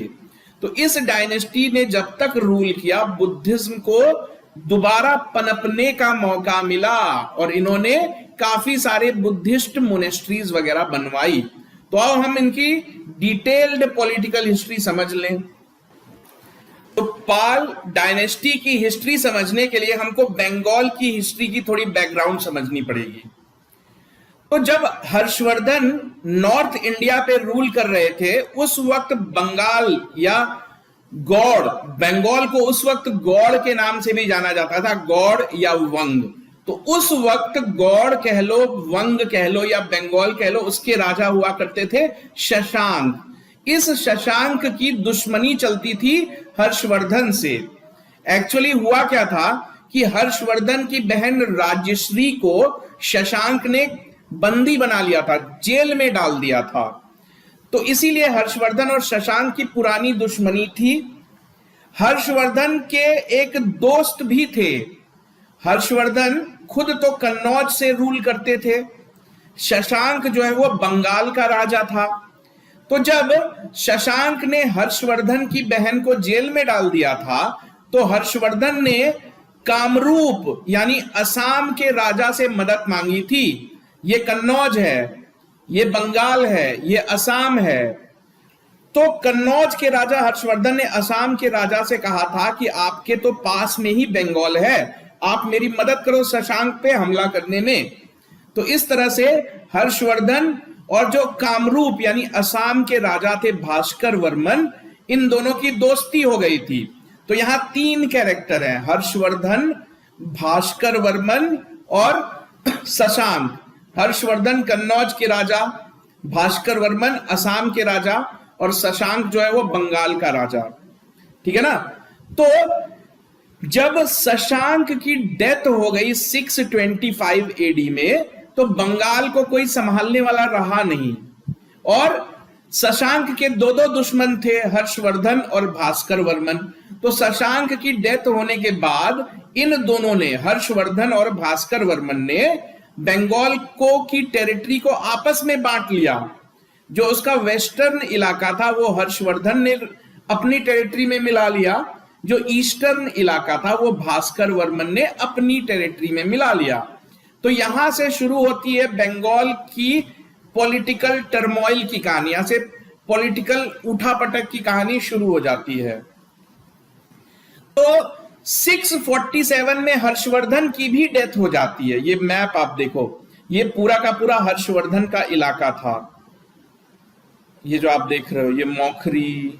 तो इस डायनेस्टी ने जब तक रूल किया, बुद्धिज्म को दोबारा पनपने का मौका मिला और इन्होंने काफी सारे बुद्धिस्ट मोनेस्ट्रीज वगैरह बनवाई। तो आओ हम इनकी डिटेल्ड पॉलिटिकल हिस्ट्री समझ लें। तो पाल डायनेस्टी की हिस्ट्री समझने के लिए हमको बंगाल की हिस्ट्री की थोड़ी बैकग्राउंड समझनी पड़ेगी। तो जब हर्षवर्धन नॉर्थ इंडिया पे रूल कर रहे थे, उस वक्त बंगाल या गौड़, बंगाल को उस वक्त गौड़ के नाम से भी जाना जाता था, गौड़ या वंग। तो उस वक्त गौड़ कह लो, वंग कह लो या बंगाल कह लो, उसके राजा हुआ करते थे शशांक। इस शशांक की दुश्मनी चलती थी हर्षवर्धन से। एक्चुअली हुआ क्या था कि हर्षवर्धन की बहन राजश्री को शशांक ने बंदी बना लिया था, जेल में डाल दिया था। तो इसीलिए हर्षवर्धन और शशांक की पुरानी दुश्मनी थी। हर्षवर्धन के एक दोस्त भी थे। हर्षवर्धन खुद तो कन्नौज से रूल करते थे, शशांक जो है वो बंगाल का राजा था। तो जब शशांक ने हर्षवर्धन की बहन को जेल में डाल दिया था, तो हर्षवर्धन ने कामरूप यानी असम के राजा से मदद मांगी थी। ये कन्नौज है, ये बंगाल है, ये असम है। तो कन्नौज के राजा हर्षवर्धन ने असम के राजा से कहा था कि आपके तो पास में ही बंगाल है, आप मेरी मदद करो शशांक पे हमला करने में। तो इस तरह से हर्षवर्धन और जो कामरूप यानी असम के राजा थे भास्कर वर्मन, इन दोनों की दोस्ती हो गई थी। तो यहां तीन कैरेक्टर हैं, हर्षवर्धन, भास्कर वर्मन और शशांक। हर्षवर्धन कन्नौज के राजा, भास्कर वर्मन असम के राजा और शशांक जो है वो बंगाल का राजा। ठीक है ना। तो जब शशांक की डेथ हो गई 625 एडी में, तो बंगाल को कोई संभालने वाला रहा नहीं और शशांक के दो दुश्मन थे, हर्षवर्धन और भास्कर वर्मन। तो शशांक की डेथ होने के बाद इन दोनों ने, हर्षवर्धन और भास्कर वर्मन ने, बंगाल को की टेरिटरी को आपस में बांट लिया। जो उसका वेस्टर्न इलाका था वो हर्षवर्धन ने अपनी टेरिटरी में मिला लिया, जो ईस्टर्न इलाका था वो भास्कर वर्मन ने अपनी टेरिटरी में मिला लिया। तो यहां से शुरू होती है बंगाल की पॉलिटिकल टर्मोइल की कहानी, यहां से पॉलिटिकल उठापटक की कहानी शुरू हो जाती है। तो 647 में हर्षवर्धन की भी डेथ हो जाती है। ये मैप आप देखो, ये पूरा का पूरा हर्षवर्धन का इलाका था। ये जो आप देख रहे हो, ये मौखरी,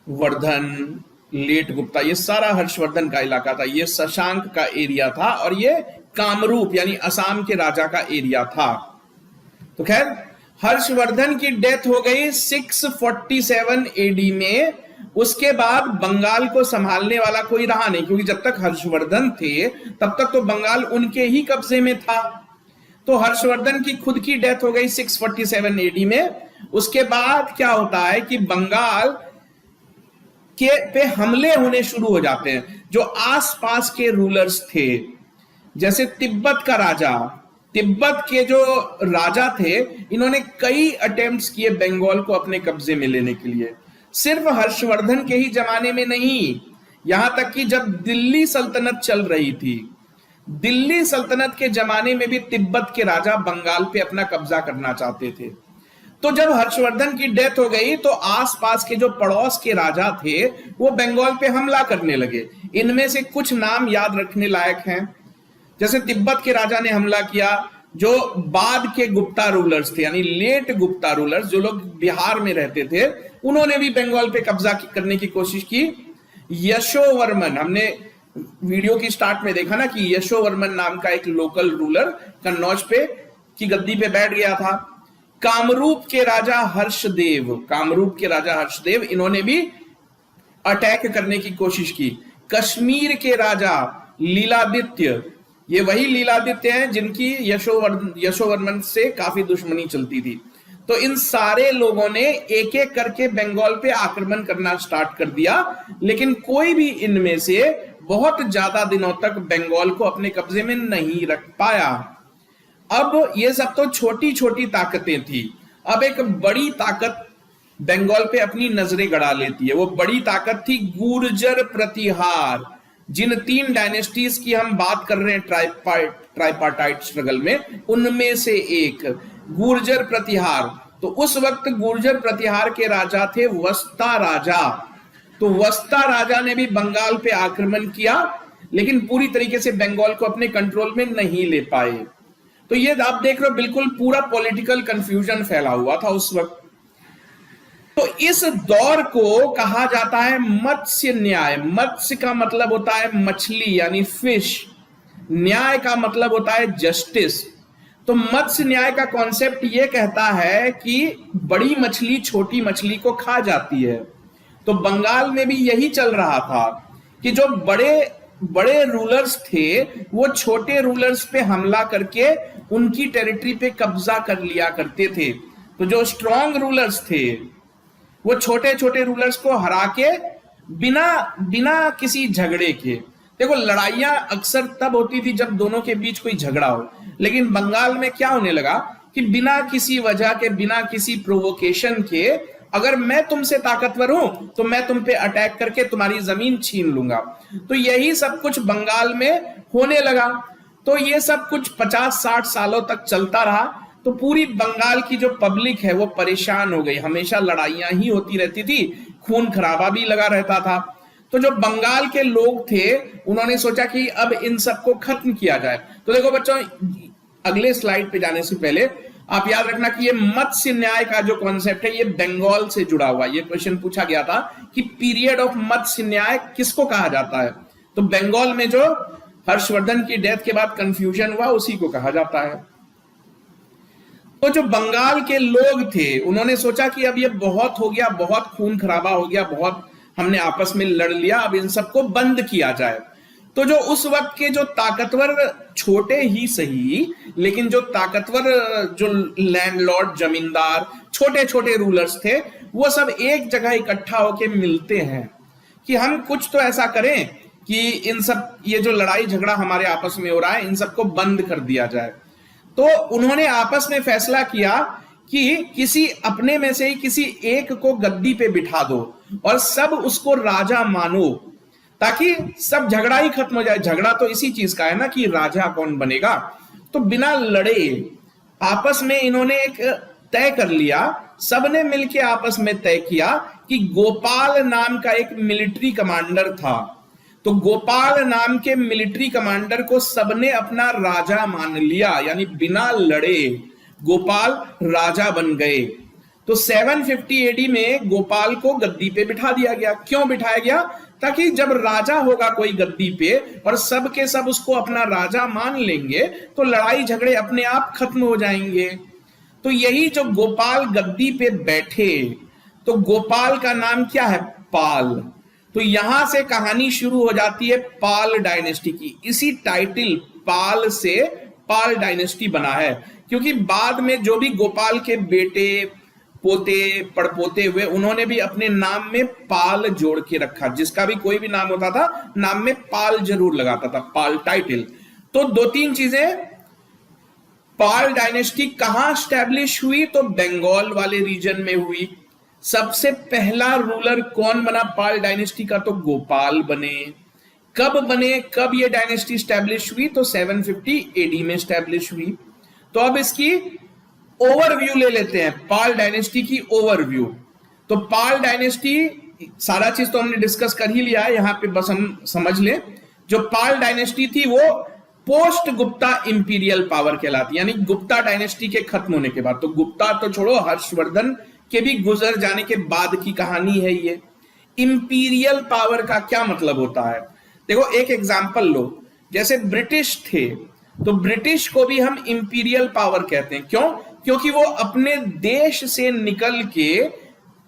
वर्धन, लेट गुप्ता, ये सारा हर्षवर्धन का इलाका था। ये शशांक का एरिया था और ये कामरूप यानी असम के राजा का एरिया था। तो खैर हर्षवर्धन की डेथ हो गई 647 एडी में। उसके बाद बंगाल को संभालने वाला कोई रहा नहीं, क्योंकि जब तक हर्षवर्धन थे तब तक तो बंगाल उनके ही कब्जे में था। तो हर्षवर्धन की खुद की डेथ हो गई 647 एडी में। उसके बाद क्या होता है कि बंगाल के पे हमले होने शुरू हो जाते हैं। जो आसपास के रूलर्स थे, जैसे तिब्बत का राजा, तिब्बत के जो राजा थे, इन्होंने कई अटेम्प्ट्स किए बंगाल को अपने कब्जे में लेने के लिए। सिर्फ हर्षवर्धन के ही जमाने में नहीं, यहां तक कि जब दिल्ली सल्तनत चल रही थी, दिल्ली सल्तनत के जमाने में भी तिब्बत के राजा बंगाल पे अपना कब्जा करना चाहते थे। तो जब हर्षवर्धन की डेथ हो गई तो आसपास के जो पड़ोस के राजा थे वो बंगाल पे हमला करने लगे। इनमें से कुछ नाम याद रखने लायक हैं। जैसे तिब्बत के राजा ने हमला किया, जो बाद के गुप्ता रूलर्स थे यानी लेट गुप्ता रूलर्स, जो लोग बिहार में रहते थे, उन्होंने भी बंगाल पे कब्जा करने की कोशिश की। यशोवर्मन, हमने वीडियो की स्टार्ट में देखा ना कि यशोवर्मन नाम का एक लोकल रूलर कन्नौज पे की गद्दी पे बैठ गया था। कामरूप के राजा हर्षदेव इन्होंने भी अटैक करने की कोशिश की। कश्मीर के राजा लीलादित्य, ये वही लीलादित्य हैं जिनकी यशोवर्मन से काफी दुश्मनी चलती थी। तो इन सारे लोगों ने एक एक करके बंगाल पे आक्रमण करना स्टार्ट कर दिया, लेकिन कोई भी इनमें से बहुत ज्यादा दिनों तक बंगाल को अपने कब्जे में नहीं रख पाया। अब ये सब तो छोटी छोटी ताकतें थी, अब एक बड़ी ताकत बंगाल पे अपनी नजरें गड़ा लेती है। वो बड़ी ताकत थी गुर्जर प्रतिहार। जिन 3 डायनेस्टीज की हम बात कर रहे हैं ट्राइपार्टाइट स्ट्रगल में, उनमें से एक गुर्जर प्रतिहार। तो उस वक्त गुर्जर प्रतिहार के राजा थे वस्ता राजा। तो वस्ता राजा ने भी बंगाल पे आक्रमण किया, लेकिन पूरी तरीके से बंगाल को अपने कंट्रोल में नहीं ले पाए। तो ये आप देख रहे हो, बिल्कुल पूरा पॉलिटिकल कंफ्यूजन फैला हुआ था उस वक्त। तो इस दौर को कहा जाता है मत्स्य न्याय। मत्स्य का मतलब होता है मछली यानी फिश, न्याय का मतलब होता है जस्टिस। तो मत्स्य न्याय का कॉन्सेप्ट यह कहता है कि बड़ी मछली छोटी मछली को खा जाती है। तो बंगाल में भी यही चल रहा था कि जो बड़े बड़े रूलर्स थे वो छोटे रूलर्स पे हमला करके उनकी टेरिटरी पे कब्जा कर लिया करते थे। तो जो स्ट्रॉन्ग रूलर्स थे वो छोटे छोटे रूलर्स को हरा के बिना किसी झगड़े के, देखो लड़ाइयां अक्सर तब होती थी जब दोनों के बीच कोई झगड़ा हो, लेकिन बंगाल में क्या होने लगा कि बिना किसी वजह के, बिना किसी प्रोवोकेशन के, अगर मैं तुमसे ताकतवर हूं तो मैं तुम पे अटैक करके तुम्हारी जमीन छीन लूंगा। तो यही सब कुछ बंगाल में होने लगा। तो ये सब कुछ 50-60 सालों तक चलता रहा। तो पूरी बंगाल की जो पब्लिक है वो परेशान हो गई। हमेशा लड़ाइयां ही होती रहती थी, खून खराबा भी लगा रहता था। तो जो बंगाल के लोग थे उन्होंने सोचा कि अब इन सबको खत्म किया जाए। तो देखो बच्चों, अगले स्लाइड पे जाने से पहले आप याद रखना कि ये मत्स्य न्याय का जो कॉन्सेप्ट है ये बंगाल से जुड़ा हुआ। ये क्वेश्चन पूछा गया था कि पीरियड ऑफ मत्स्य न्याय किसको कहा जाता है। तो बंगाल में जो हर्षवर्धन की डेथ के बाद कंफ्यूजन हुआ उसी को कहा जाता है। तो जो बंगाल के लोग थे उन्होंने सोचा कि अब ये बहुत हो गया, बहुत खून खराबा हो गया, बहुत हमने आपस में लड़ लिया, अब इन सबको बंद किया जाए। तो जो उस वक्त के जो ताकतवर, छोटे ही सही लेकिन जो ताकतवर जो लैंडलॉर्ड, जमींदार, छोटे छोटे रूलर्स थे, वो सब एक जगह इकट्ठा होके मिलते हैं कि हम कुछ तो ऐसा करें कि इन सब ये जो लड़ाई झगड़ा हमारे आपस में हो रहा है इन सबको बंद कर दिया जाए। तो उन्होंने आपस में फैसला किया कि किसी अपने में से ही किसी एक को गद्दी पे बिठा दो और सब उसको राजा मानो, ताकि सब झगड़ा ही खत्म हो जाए। झगड़ा तो इसी चीज का है ना कि राजा कौन बनेगा। तो बिना लड़े आपस में इन्होंने एक तय कर लिया, सबने मिलके आपस में तय किया कि गोपाल नाम का एक मिलिट्री कमांडर था। तो गोपाल नाम के मिलिट्री कमांडर को सबने अपना राजा मान लिया, यानी बिना लड़े गोपाल राजा बन गए। तो 750 एडी में गोपाल को गद्दी पे बिठा दिया गया। क्यों बिठाया गया? ताकि जब राजा होगा कोई गद्दी पे और सब के सब उसको अपना राजा मान लेंगे तो लड़ाई झगड़े अपने आप खत्म हो जाएंगे। तो यही जो गोपाल गद्दी पे बैठे, तो गोपाल का नाम क्या है? पाल। तो यहां से कहानी शुरू हो जाती है पाल डायनेस्टी की। इसी टाइटल पाल से पाल डायनेस्टी बना है, क्योंकि बाद में जो भी गोपाल के बेटे, पोते, पड़पोते हुए, उन्होंने भी अपने नाम में पाल जोड़ के रखा। जिसका भी कोई भी नाम होता था नाम में पाल जरूर लगाता था, पाल टाइटल। तो 2-3 चीजें, पाल डायनेस्टी कहां स्टैब्लिश हुई? तो बंगाल वाले रीजन में हुई। सबसे पहला रूलर कौन बना पाल डायनेस्टी का? तो गोपाल बने। कब बने, कब ये डायनेस्टी स्टैब्लिश हुई? तो 750 एडी में स्टैब्लिश हुई। तो अब इसकी ओवरव्यू ले लेते हैं, पाल डायनेस्टी की ओवरव्यू। तो पाल डायनेस्टी, सारा चीज तो हमने डिस्कस कर ही लिया है, यहां पे बस हम समझ लें। जो पाल डायनेस्टी थी वो पोस्ट गुप्ता इंपीरियल पावर कहलाती, यानी गुप्ता डायनेस्टी के खत्म होने के बाद। तो गुप्ता तो छोड़ो, हर्षवर्धन के भी गुजर जाने के बाद की कहानी है ये। इंपीरियल पावर का क्या मतलब होता है? देखो एक एग्जांपल लो, जैसे ब्रिटिश थे तो ब्रिटिश को भी हम इंपीरियल पावर कहते हैं। क्यों? क्योंकि वो अपने देश से निकल के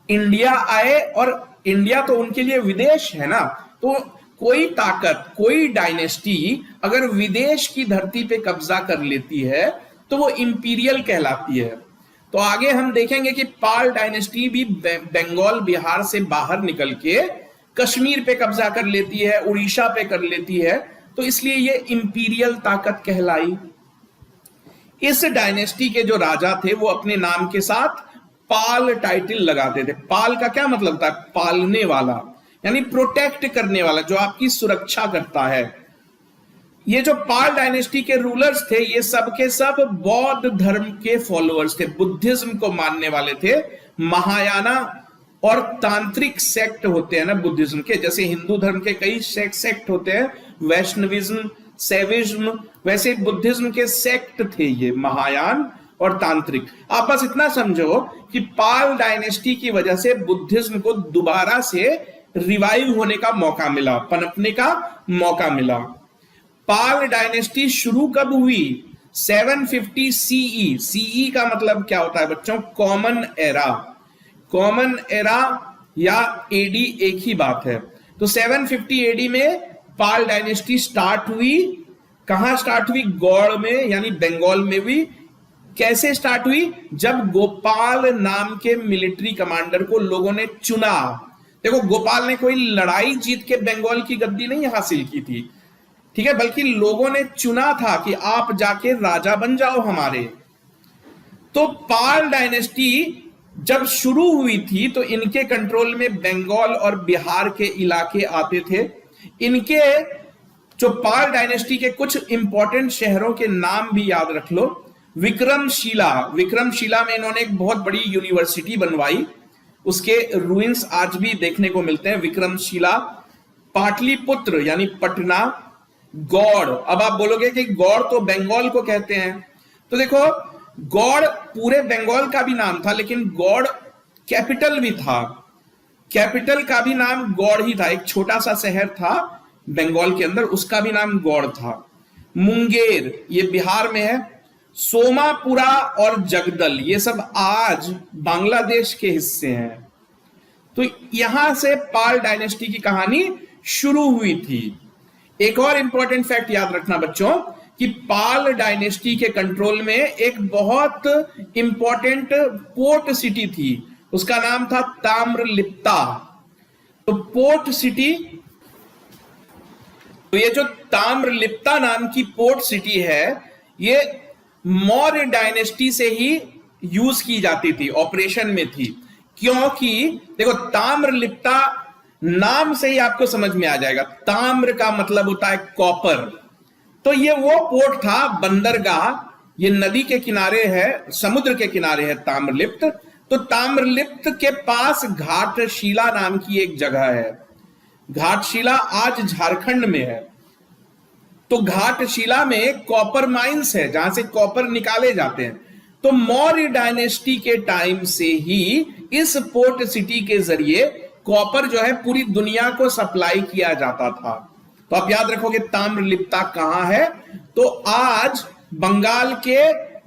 इंडिया आए, और इंडिया तो उनके लिए विदेश है ना। तो कोई ताकत, कोई डायनेस्टी अगर विदेश की धरती पे कब्जा कर लेती है तो वो इंपीरियल कहलाती है। तो आगे हम देखेंगे कि पाल डायनेस्टी भी बंगाल, बिहार से बाहर निकल के कश्मीर पे कब्जा कर लेती है, उड़ीसा पे कर लेती है, तो इसलिए ये इंपीरियल ताकत कहलाई। इस डायनेस्टी के जो राजा थे वो अपने नाम के साथ पाल टाइटल लगाते थे। पाल का क्या मतलब था? पालने वाला, यानी प्रोटेक्ट करने वाला, जो आपकी सुरक्षा करता है। ये जो पाल डायनेस्टी के रूलर्स थे ये सब के सब बौद्ध धर्म के फॉलोअर्स थे, बुद्धिज्म को मानने वाले थे। महायाना और तांत्रिक सेक्ट होते हैं ना बुद्धिज्म के, जैसे हिंदू धर्म के कई सेक्ट होते हैं, वैष्णविज्म, शैविज्म, वैसे बुद्धिज्म के सेक्ट थे ये महायान और तांत्रिक। आप बस इतना समझो कि पाल डायनेस्टी की वजह से बुद्धिज्म को दोबारा से रिवाइव होने का मौका मिला, पनपने का मौका मिला। पाल डायनेस्टी शुरू कब हुई? 750 सीई। सीई का मतलब क्या होता है बच्चों? Common era. कॉमन एरा या एडी एक ही बात है। तो 750 एडी में पाल डायनेस्टी स्टार्ट हुई। कहां स्टार्ट हुई? गौड़ में, यानी बंगाल में हुई। कैसे स्टार्ट हुई? जब गोपाल नाम के मिलिट्री कमांडर को लोगों ने चुना। देखो, गोपाल ने कोई लड़ाई जीत के बंगाल की गद्दी नहीं हासिल की थी, ठीक है, बल्कि लोगों ने चुना था कि आप जाके राजा बन जाओ हमारे। तो पाल डायनेस्टी जब शुरू हुई थी तो इनके कंट्रोल में बंगाल और बिहार के इलाके आते थे। इनके जो पाल डायनेस्टी के कुछ इंपॉर्टेंट शहरों के नाम भी याद रख लो। विक्रमशिला, विक्रमशिला में इन्होंने एक बहुत बड़ी यूनिवर्सिटी बनवाई, उसके रूइंस आज भी देखने को मिलते हैं, विक्रमशिला। पाटलिपुत्र यानी पटना। गौड़, अब आप बोलोगे कि गौड़ तो बंगाल को कहते हैं, तो देखो गौड़ पूरे बंगाल का भी नाम था, लेकिन गौड़ कैपिटल भी था, कैपिटल का भी नाम गौड़ ही था। एक छोटा सा शहर था बंगाल के अंदर, उसका भी नाम गौड़ था। मुंगेर ये बिहार में है। सोमापुरा और जगदल ये सब आज बांग्लादेश के हिस्से हैं। तो यहां से पाल डायनेस्टी की कहानी शुरू हुई थी। एक और इंपॉर्टेंट फैक्ट याद रखना बच्चों कि पाल डायनेस्टी के कंट्रोल में एक बहुत इंपॉर्टेंट पोर्ट सिटी थी, उसका नाम था ताम्रलिप्ता। तो पोर्ट सिटी, तो ये जो ताम्रलिप्ता नाम की पोर्ट सिटी है ये मौर्य डायनेस्टी से ही यूज की जाती थी, ऑपरेशन में थी। क्योंकि देखो ताम्रलिप्ता नाम से ही आपको समझ में आ जाएगा, ताम्र का मतलब होता है कॉपर। तो ये वो पोर्ट था, बंदरगाह, ये नदी के किनारे है, समुद्र के किनारे है ताम्रलिप्त। तो ताम्रलिप्त के पास घाटशिला नाम की एक जगह है, घाटशिला आज झारखंड में है। तो घाटशिला में कॉपर माइंस है जहां से कॉपर निकाले जाते हैं। तो मौर्य डायनेस्टी के टाइम से ही इस पोर्ट सिटी के जरिए कॉपर जो है पूरी दुनिया को सप्लाई किया जाता था। तो आप याद रखोगे ताम्रलिप्ता कहां है? तो आज बंगाल के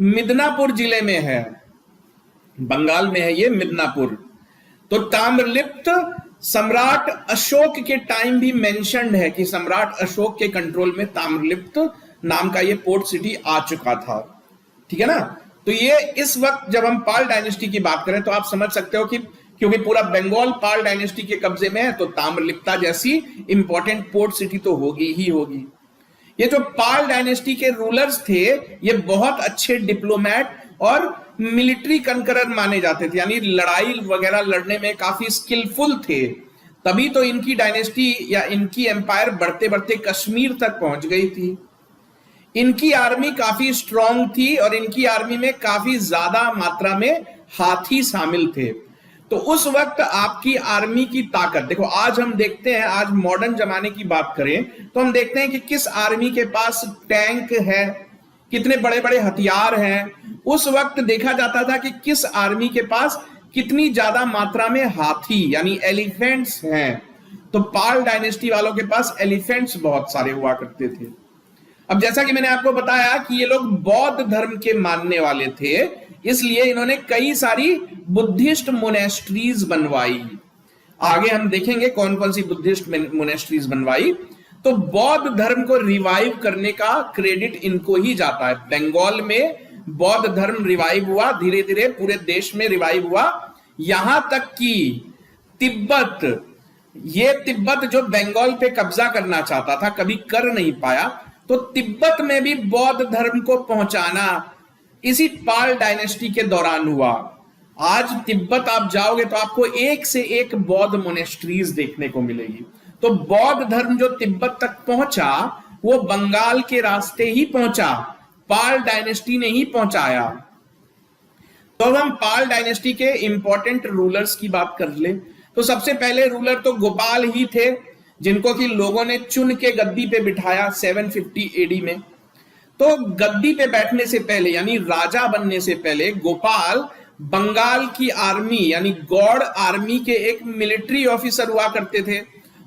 मिदनापुर जिले में है, बंगाल में है ये मिदनापुर। तो ताम्रलिप्त सम्राट अशोक के टाइम भी मेंशन्ड है कि सम्राट अशोक के कंट्रोल में ताम्रलिप्त नाम का ये पोर्ट सिटी आ चुका था, ठीक है ना। तो ये इस वक्त जब हम पाल डायनेस्टी की बात करें तो आप समझ सकते हो कि क्योंकि पूरा बंगाल पाल डायनेस्टी के कब्जे में है तो ताम्रलिप्ता जैसी इंपॉर्टेंट पोर्ट सिटी तो होगी ही होगी। ये जो पाल डायनेस्टी के रूलर्स थे ये बहुत अच्छे डिप्लोमैट और मिलिट्री कनकरर माने जाते थे, यानी लड़ाई वगैरह लड़ने में काफी स्किलफुल थे। तभी तो इनकी डायनेस्टी या इनकी एम्पायर बढ़ते बढ़ते कश्मीर तक पहुंच गई थी। इनकी आर्मी काफी स्ट्रांग थी और इनकी आर्मी में काफी ज्यादा मात्रा में हाथी शामिल थे। तो उस वक्त आपकी आर्मी की ताकत देखो, आज हम देखते हैं, आज मॉडर्न जमाने की बात करें तो हम देखते हैं कि किस आर्मी के पास टैंक है, कितने बड़े बड़े हथियार हैं। उस वक्त देखा जाता था कि किस आर्मी के पास कितनी ज्यादा मात्रा में हाथी यानी एलिफेंट्स हैं। तो पाल डायनेस्टी वालों के पास एलिफेंट्स बहुत सारे हुआ करते थे। अब जैसा कि मैंने आपको बताया कि ये लोग बौद्ध धर्म के मानने वाले थे, इसलिए इन्होंने कई सारी बुद्धिस्ट मोनेस्ट्रीज बनवाई। आगे हम देखेंगे कौन कौन सी बुद्धिस्ट मोनेस्ट्रीज बनवाई। तो बौद्ध धर्म को रिवाइव करने का क्रेडिट इनको ही जाता है। बंगाल में बौद्ध धर्म रिवाइव हुआ, धीरे धीरे पूरे देश में रिवाइव हुआ, यहां तक कि तिब्बत, ये तिब्बत जो बंगाल पे कब्जा करना चाहता था, कभी कर नहीं पाया, तो तिब्बत में भी बौद्ध धर्म को पहुंचाना इसी पाल डायनेस्टी के दौरान हुआ। आज तिब्बत आप जाओगे तो आपको एक से एक बौद्ध मोनेस्ट्रीज देखने को मिलेगी। तो बौद्ध धर्म जो तिब्बत तक पहुंचा वो बंगाल के रास्ते ही पहुंचा, पाल डायनेस्टी ने ही पहुंचाया। तो अब हम पाल डायनेस्टी के इंपॉर्टेंट रूलर्स की बात कर ले तो सबसे पहले रूलर तो गोपाल ही थे, जिनको कि लोगों ने चुन के गद्दी पे बिठाया 750 एडी में। तो गद्दी पे बैठने से पहले यानी राजा बनने से पहले गोपाल बंगाल की आर्मी यानी गौड़ आर्मी के एक मिलिट्री ऑफिसर हुआ करते थे।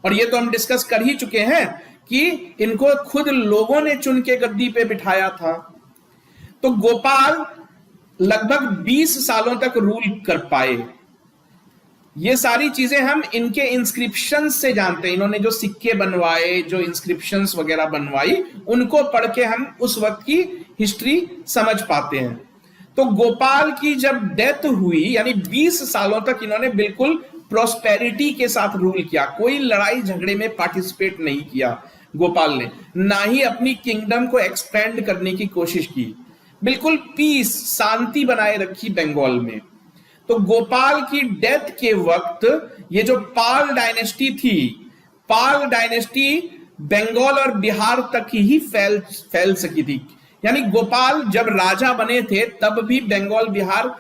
और ये तो हम डिस्कस कर ही चुके हैं कि इनको खुद लोगों ने चुन के गद्दी पे बिठाया था। तो गोपाल लगभग 20 सालों तक रूल कर पाए। ये सारी चीजें हम इनके इंस्क्रिप्शन से जानते हैं। इन्होंने जो सिक्के बनवाए, जो इंस्क्रिप्शंस वगैरह बनवाई, उनको पढ़ के हम उस वक्त की हिस्ट्री समझ पाते हैं। तो गोपाल की जब डेथ हुई यानी 20 सालों तक इन्होंने बिल्कुल प्रोस्पेरिटी के साथ रूल किया, कोई लड़ाई झगड़े में पार्टिसिपेट नहीं किया गोपाल ने, ना ही अपनी किंगडम को एक्सपेंड करने की कोशिश की, बिल्कुल पीस, शांति बनाए रखी बंगाल में। तो गोपाल की डेथ के वक्त ये जो पाल डायनेस्टी थी, पाल डायनेस्टी बंगाल और बिहार तक ही फैल सकी थी। यानी गोपाल जब राजा बने थे तब भी बंगाल बिहार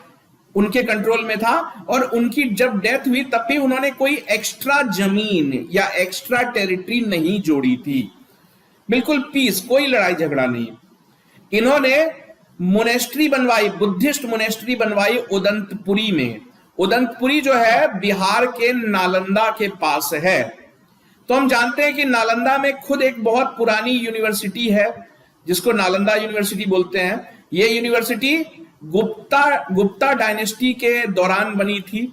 उनके कंट्रोल में था, और उनकी जब डेथ हुई तब भी उन्होंने कोई एक्स्ट्रा जमीन या एक्स्ट्रा टेरिटरी नहीं जोड़ी थी, बिल्कुल पीस, कोई लड़ाई झगड़ा नहीं। इन्होंने मोनेस्ट्री बनवाई, बुद्धिस्ट मोनेस्ट्री बनवाई उदंतपुरी में। उदंतपुरी जो है बिहार के नालंदा के पास है। तो हम जानते हैं कि नालंदा में खुद एक बहुत पुरानी यूनिवर्सिटी है जिसको नालंदा यूनिवर्सिटी बोलते हैं। यह यूनिवर्सिटी गुप्ता डायनेस्टी के दौरान बनी थी,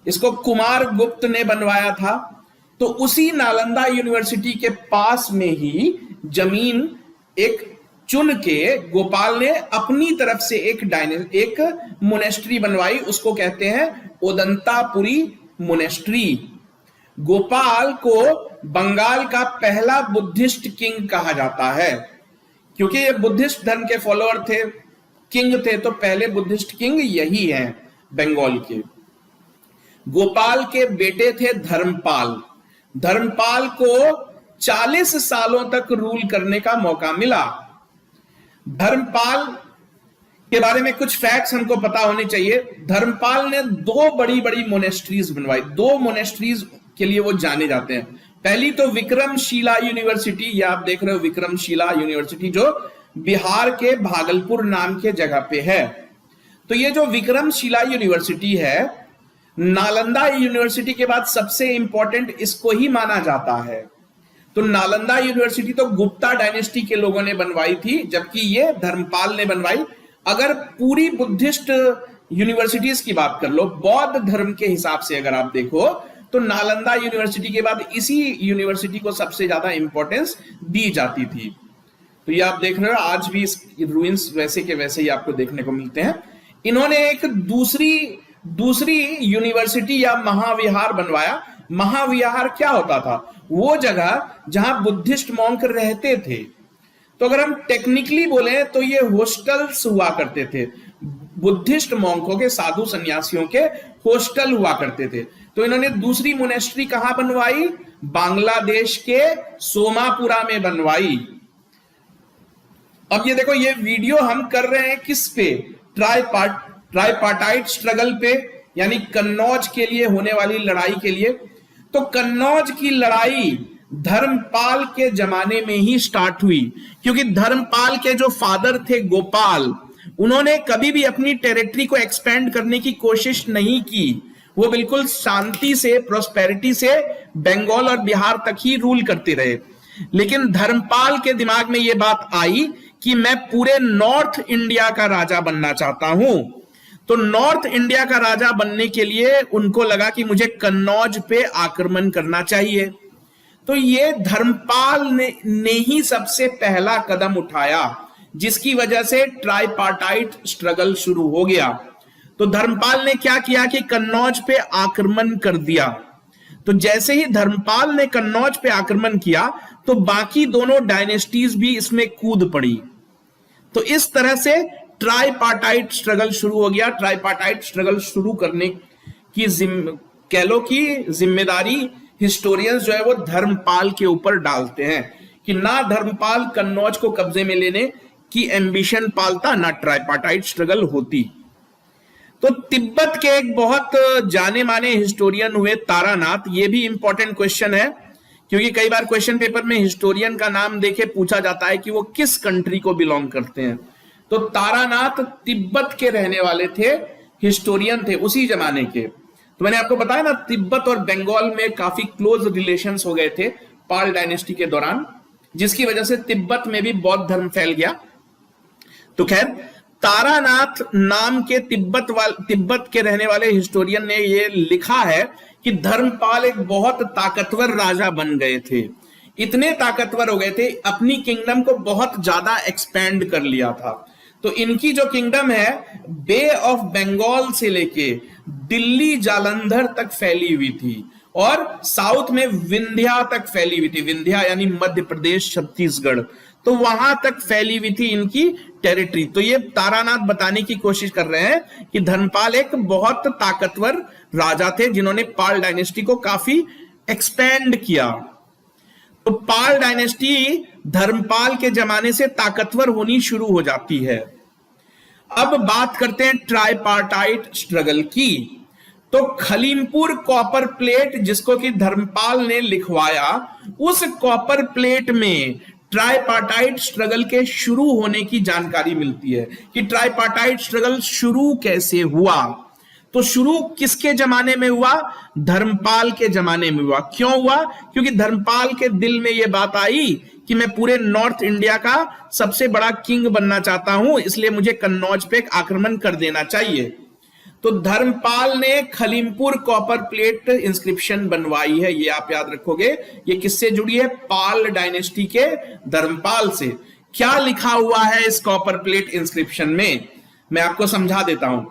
इसको कुमार गुप्त ने बनवाया था। तो उसी नालंदा यूनिवर्सिटी के पास में ही जमीन एक चुन के गोपाल ने अपनी तरफ से एक मोनेस्ट्री बनवाई, उसको कहते हैं उदंतापुरी मोनेस्ट्री। गोपाल को बंगाल का पहला बुद्धिस्ट किंग कहा जाता है, क्योंकि ये बुद्धिस्ट धर्म के फॉलोअर थे, किंग थे, तो पहले बुद्धिस्ट किंग यही हैं बंगाल के। गोपाल के बेटे थे धर्मपाल। धर्मपाल को 40 सालों तक रूल करने का मौका मिला। धर्मपाल के बारे में कुछ फैक्ट्स हमको पता होने चाहिए। धर्मपाल ने 2 बड़ी बड़ी मोनेस्ट्रीज बनवाई। 2 मोनेस्ट्रीज के लिए वो जाने जाते हैं। पहली तो विक्रमशिला यूनिवर्सिटी, या आप देख रहे हो विक्रमशिला यूनिवर्सिटी, जो बिहार के भागलपुर नाम के जगह पे है। तो ये जो विक्रमशिला यूनिवर्सिटी है, नालंदा यूनिवर्सिटी के बाद सबसे इंपॉर्टेंट इसको ही माना जाता है। तो नालंदा यूनिवर्सिटी तो गुप्ता डायनेस्टी के लोगों ने बनवाई थी, जबकि ये धर्मपाल ने बनवाई। अगर पूरी बुद्धिस्ट यूनिवर्सिटीज की बात कर लो, बौद्ध धर्म के हिसाब से अगर आप देखो, तो नालंदा यूनिवर्सिटी के बाद इसी यूनिवर्सिटी को सबसे ज्यादा इंपॉर्टेंस दी जाती थी। तो ये आप देख रहे हो, आज भी इस रूइंस वैसे के वैसे ही आपको देखने को मिलते हैं। इन्होंने एक दूसरी यूनिवर्सिटी या महाविहार बनवाया। महाविहार क्या होता था? वो जगह जहां बुद्धिस्ट मॉन्क रहते थे। तो अगर हम टेक्निकली बोले तो ये हॉस्टल्स हुआ करते थे, बुद्धिस्ट मॉन्कों के, साधु सन्यासियों के हॉस्टल हुआ करते थे। तो इन्होंने दूसरी मोनेस्ट्री कहां बनवाई? बांग्लादेश के सोमापुरा में बनवाई। अब ये देखो, ये वीडियो हम कर रहे हैं किस पे? ट्राइपार्टाइट स्ट्रगल पे, यानी कन्नौज के लिए होने वाली लड़ाई के लिए। तो कन्नौज की लड़ाई धर्मपाल के जमाने में ही स्टार्ट हुई, क्योंकि धर्मपाल के जो फादर थे गोपाल, उन्होंने कभी भी अपनी टेरिटरी को एक्सपेंड करने की कोशिश नहीं की। वो बिल्कुल शांति से, प्रोस्पेरिटी से बंगाल और बिहार तक ही रूल करते रहे। लेकिन धर्मपाल के दिमाग में यह बात आई कि मैं पूरे नॉर्थ इंडिया का राजा बनना चाहता हूं। तो नॉर्थ इंडिया का राजा बनने के लिए उनको लगा कि मुझे कन्नौज पे आक्रमण करना चाहिए। तो ये धर्मपाल ने ही सबसे पहला कदम उठाया, जिसकी वजह से ट्राइपार्टाइट स्ट्रगल शुरू हो गया। तो धर्मपाल ने क्या किया कि कन्नौज पे आक्रमण कर दिया। तो जैसे ही धर्मपाल ने कन्नौज पे आक्रमण किया तो बाकी दोनों डायनेस्टीज भी इसमें कूद पड़ी। तो इस तरह से ट्राइपार्टाइट स्ट्रगल शुरू हो गया। ट्राइपार्टाइट स्ट्रगल शुरू करने की कह लो कि जिम्मेदारी हिस्टोरियंस जो है वो धर्मपाल के ऊपर डालते हैं कि ना धर्मपाल कन्नौज को कब्जे में लेने की एम्बिशन पालता, ना ट्राइपार्टाइट स्ट्रगल होती। तो तिब्बत के एक बहुत जाने माने हिस्टोरियन हुए तारानाथ। ये भी इंपॉर्टेंट क्वेश्चन है, क्योंकि कई बार क्वेश्चन पेपर में हिस्टोरियन का नाम देके पूछा जाता है कि वो किस कंट्री को बिलोंग करते हैं। तो तारानाथ तिब्बत के रहने वाले थे, हिस्टोरियन थे उसी जमाने के। तो मैंने आपको बताया ना, तिब्बत और बंगाल में काफी क्लोज रिलेशंस हो गए थे पाल डायनेस्टी के दौरान, जिसकी वजह से तिब्बत में भी बौद्ध धर्म फैल गया। तो खैर, तारानाथ नाम के तिब्बत के रहने वाले हिस्टोरियन ने यह लिखा है कि धर्मपाल एक बहुत ताकतवर राजा बन गए थे। इतने ताकतवर हो गए थे, अपनी किंगडम को बहुत ज्यादा एक्सपेंड कर लिया था। तो इनकी जो किंगडम है बे ऑफ बंगाल से लेके दिल्ली जालंधर तक फैली हुई थी, और साउथ में विंध्या तक फैली हुई थी। विंध्या यानी मध्य प्रदेश, छत्तीसगढ़, तो वहां तक फैली हुई थी इनकी टेरिटरी। तो ये तारानाथ बताने की कोशिश कर रहे हैं कि धर्मपाल एक बहुत ताकतवर राजा थे जिन्होंने पाल डायनेस्टी को काफी एक्सपेंड किया। तो पाल डायनेस्टी धर्मपाल के जमाने से ताकतवर होनी शुरू हो जाती है। अब बात करते हैं ट्राइपार्टाइट स्ट्रगल की। तो खलीमपुर कॉपर प्लेट जिसको कि धर्मपाल ने लिखवाया, उस कॉपर प्लेट में ट्राइपार्टाइट स्ट्रगल के शुरू होने की जानकारी मिलती है कि ट्राइपार्टाइट स्ट्रगल शुरू कैसे हुआ। तो शुरू किसके जमाने में हुआ? धर्मपाल के जमाने में हुआ। क्यों हुआ? क्योंकि धर्मपाल के दिल में यह बात आई कि मैं पूरे नॉर्थ इंडिया का सबसे बड़ा किंग बनना चाहता हूं, इसलिए मुझे कन्नौज पे आक्रमण कर देना चाहिए। तो धर्मपाल ने खलीमपुर कॉपर प्लेट इंस्क्रिप्शन बनवाई है, ये आप याद रखोगे। ये किससे जुड़ी है? पाल डायनेस्टी के धर्मपाल से। क्या लिखा हुआ है इस कॉपर प्लेट इंस्क्रिप्शन में, मैं आपको समझा देता हूं।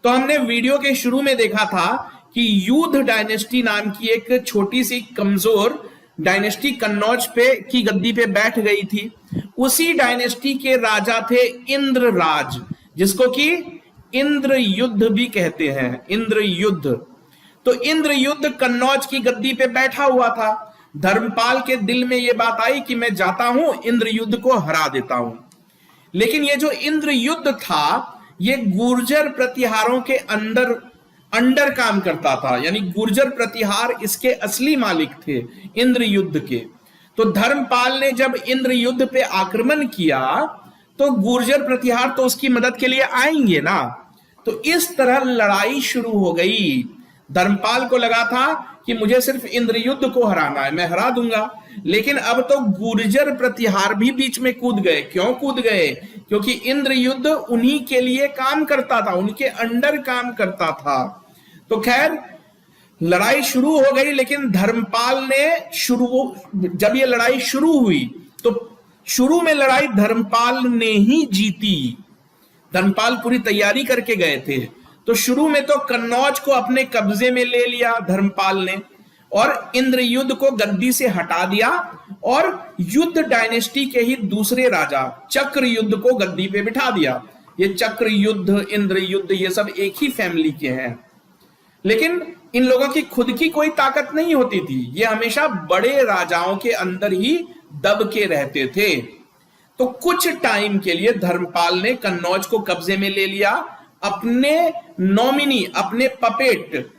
तो हमने वीडियो के शुरू में देखा था कि यूध डायनेस्टी नाम की एक छोटी सी कमजोर डायनेस्टी कन्नौज पे की गद्दी पे बैठ गई थी। उसी डायनेस्टी के राजा थे इंद्रराज, जिसको कि इंद्र युद्ध भी कहते हैं। इंद्र युद्ध, तो इंद्र युद्ध कन्नौज की गद्दी पे बैठा हुआ था। धर्मपाल के दिल में यह बात आई कि मैं जाता हूं, इंद्र युद्ध को हरा देता हूं। लेकिन ये जो इंद्र युद्ध था, ये गुर्जर प्रतिहारों के अंडर काम करता था, यानी गुर्जर प्रतिहार इसके असली मालिक थे इंद्र युद्ध के। तो धर्मपाल ने जब इंद्र युद्ध पे आक्रमण किया तो गुर्जर प्रतिहार तो उसकी मदद के लिए आएंगे ना। तो इस तरह लड़ाई शुरू हो गई। धर्मपाल को लगा था कि मुझे सिर्फ इंद्र युद्ध को हराना है, मैं हरा दूंगा। लेकिन अब तो गुर्जर प्रतिहार भी बीच में कूद गए। क्यों कूद गए? क्योंकि इंद्र युद्ध उन्हीं के लिए काम करता था, उनके अंडर काम करता था। तो खैर, लड़ाई शुरू हो गई, लेकिन धर्मपाल ने जब ये लड़ाई शुरू हुई तो शुरू में लड़ाई धर्मपाल ने ही जीती। धर्मपाल पूरी तैयारी करके गए थे। तो शुरू में तो कन्नौज को अपने कब्जे में ले लिया धर्मपाल ने, और इंद्र युद्ध को गद्दी से हटा दिया, और युद्ध डायनेस्टी के ही दूसरे राजा चक्र युद्ध को गद्दी पे बिठा दिया। ये चक्र युद्ध, इंद्र युद्ध, ये सब एक ही फैमिली के हैं। लेकिन इन लोगों की खुद की कोई ताकत नहीं होती थी, ये हमेशा बड़े राजाओं के अंदर ही दब के रहते थे। तो कुछ टाइम के लिए धर्मपाल ने कन्नौज को कब्जे में ले लिया, अपने नॉमिनी, अपने पपेट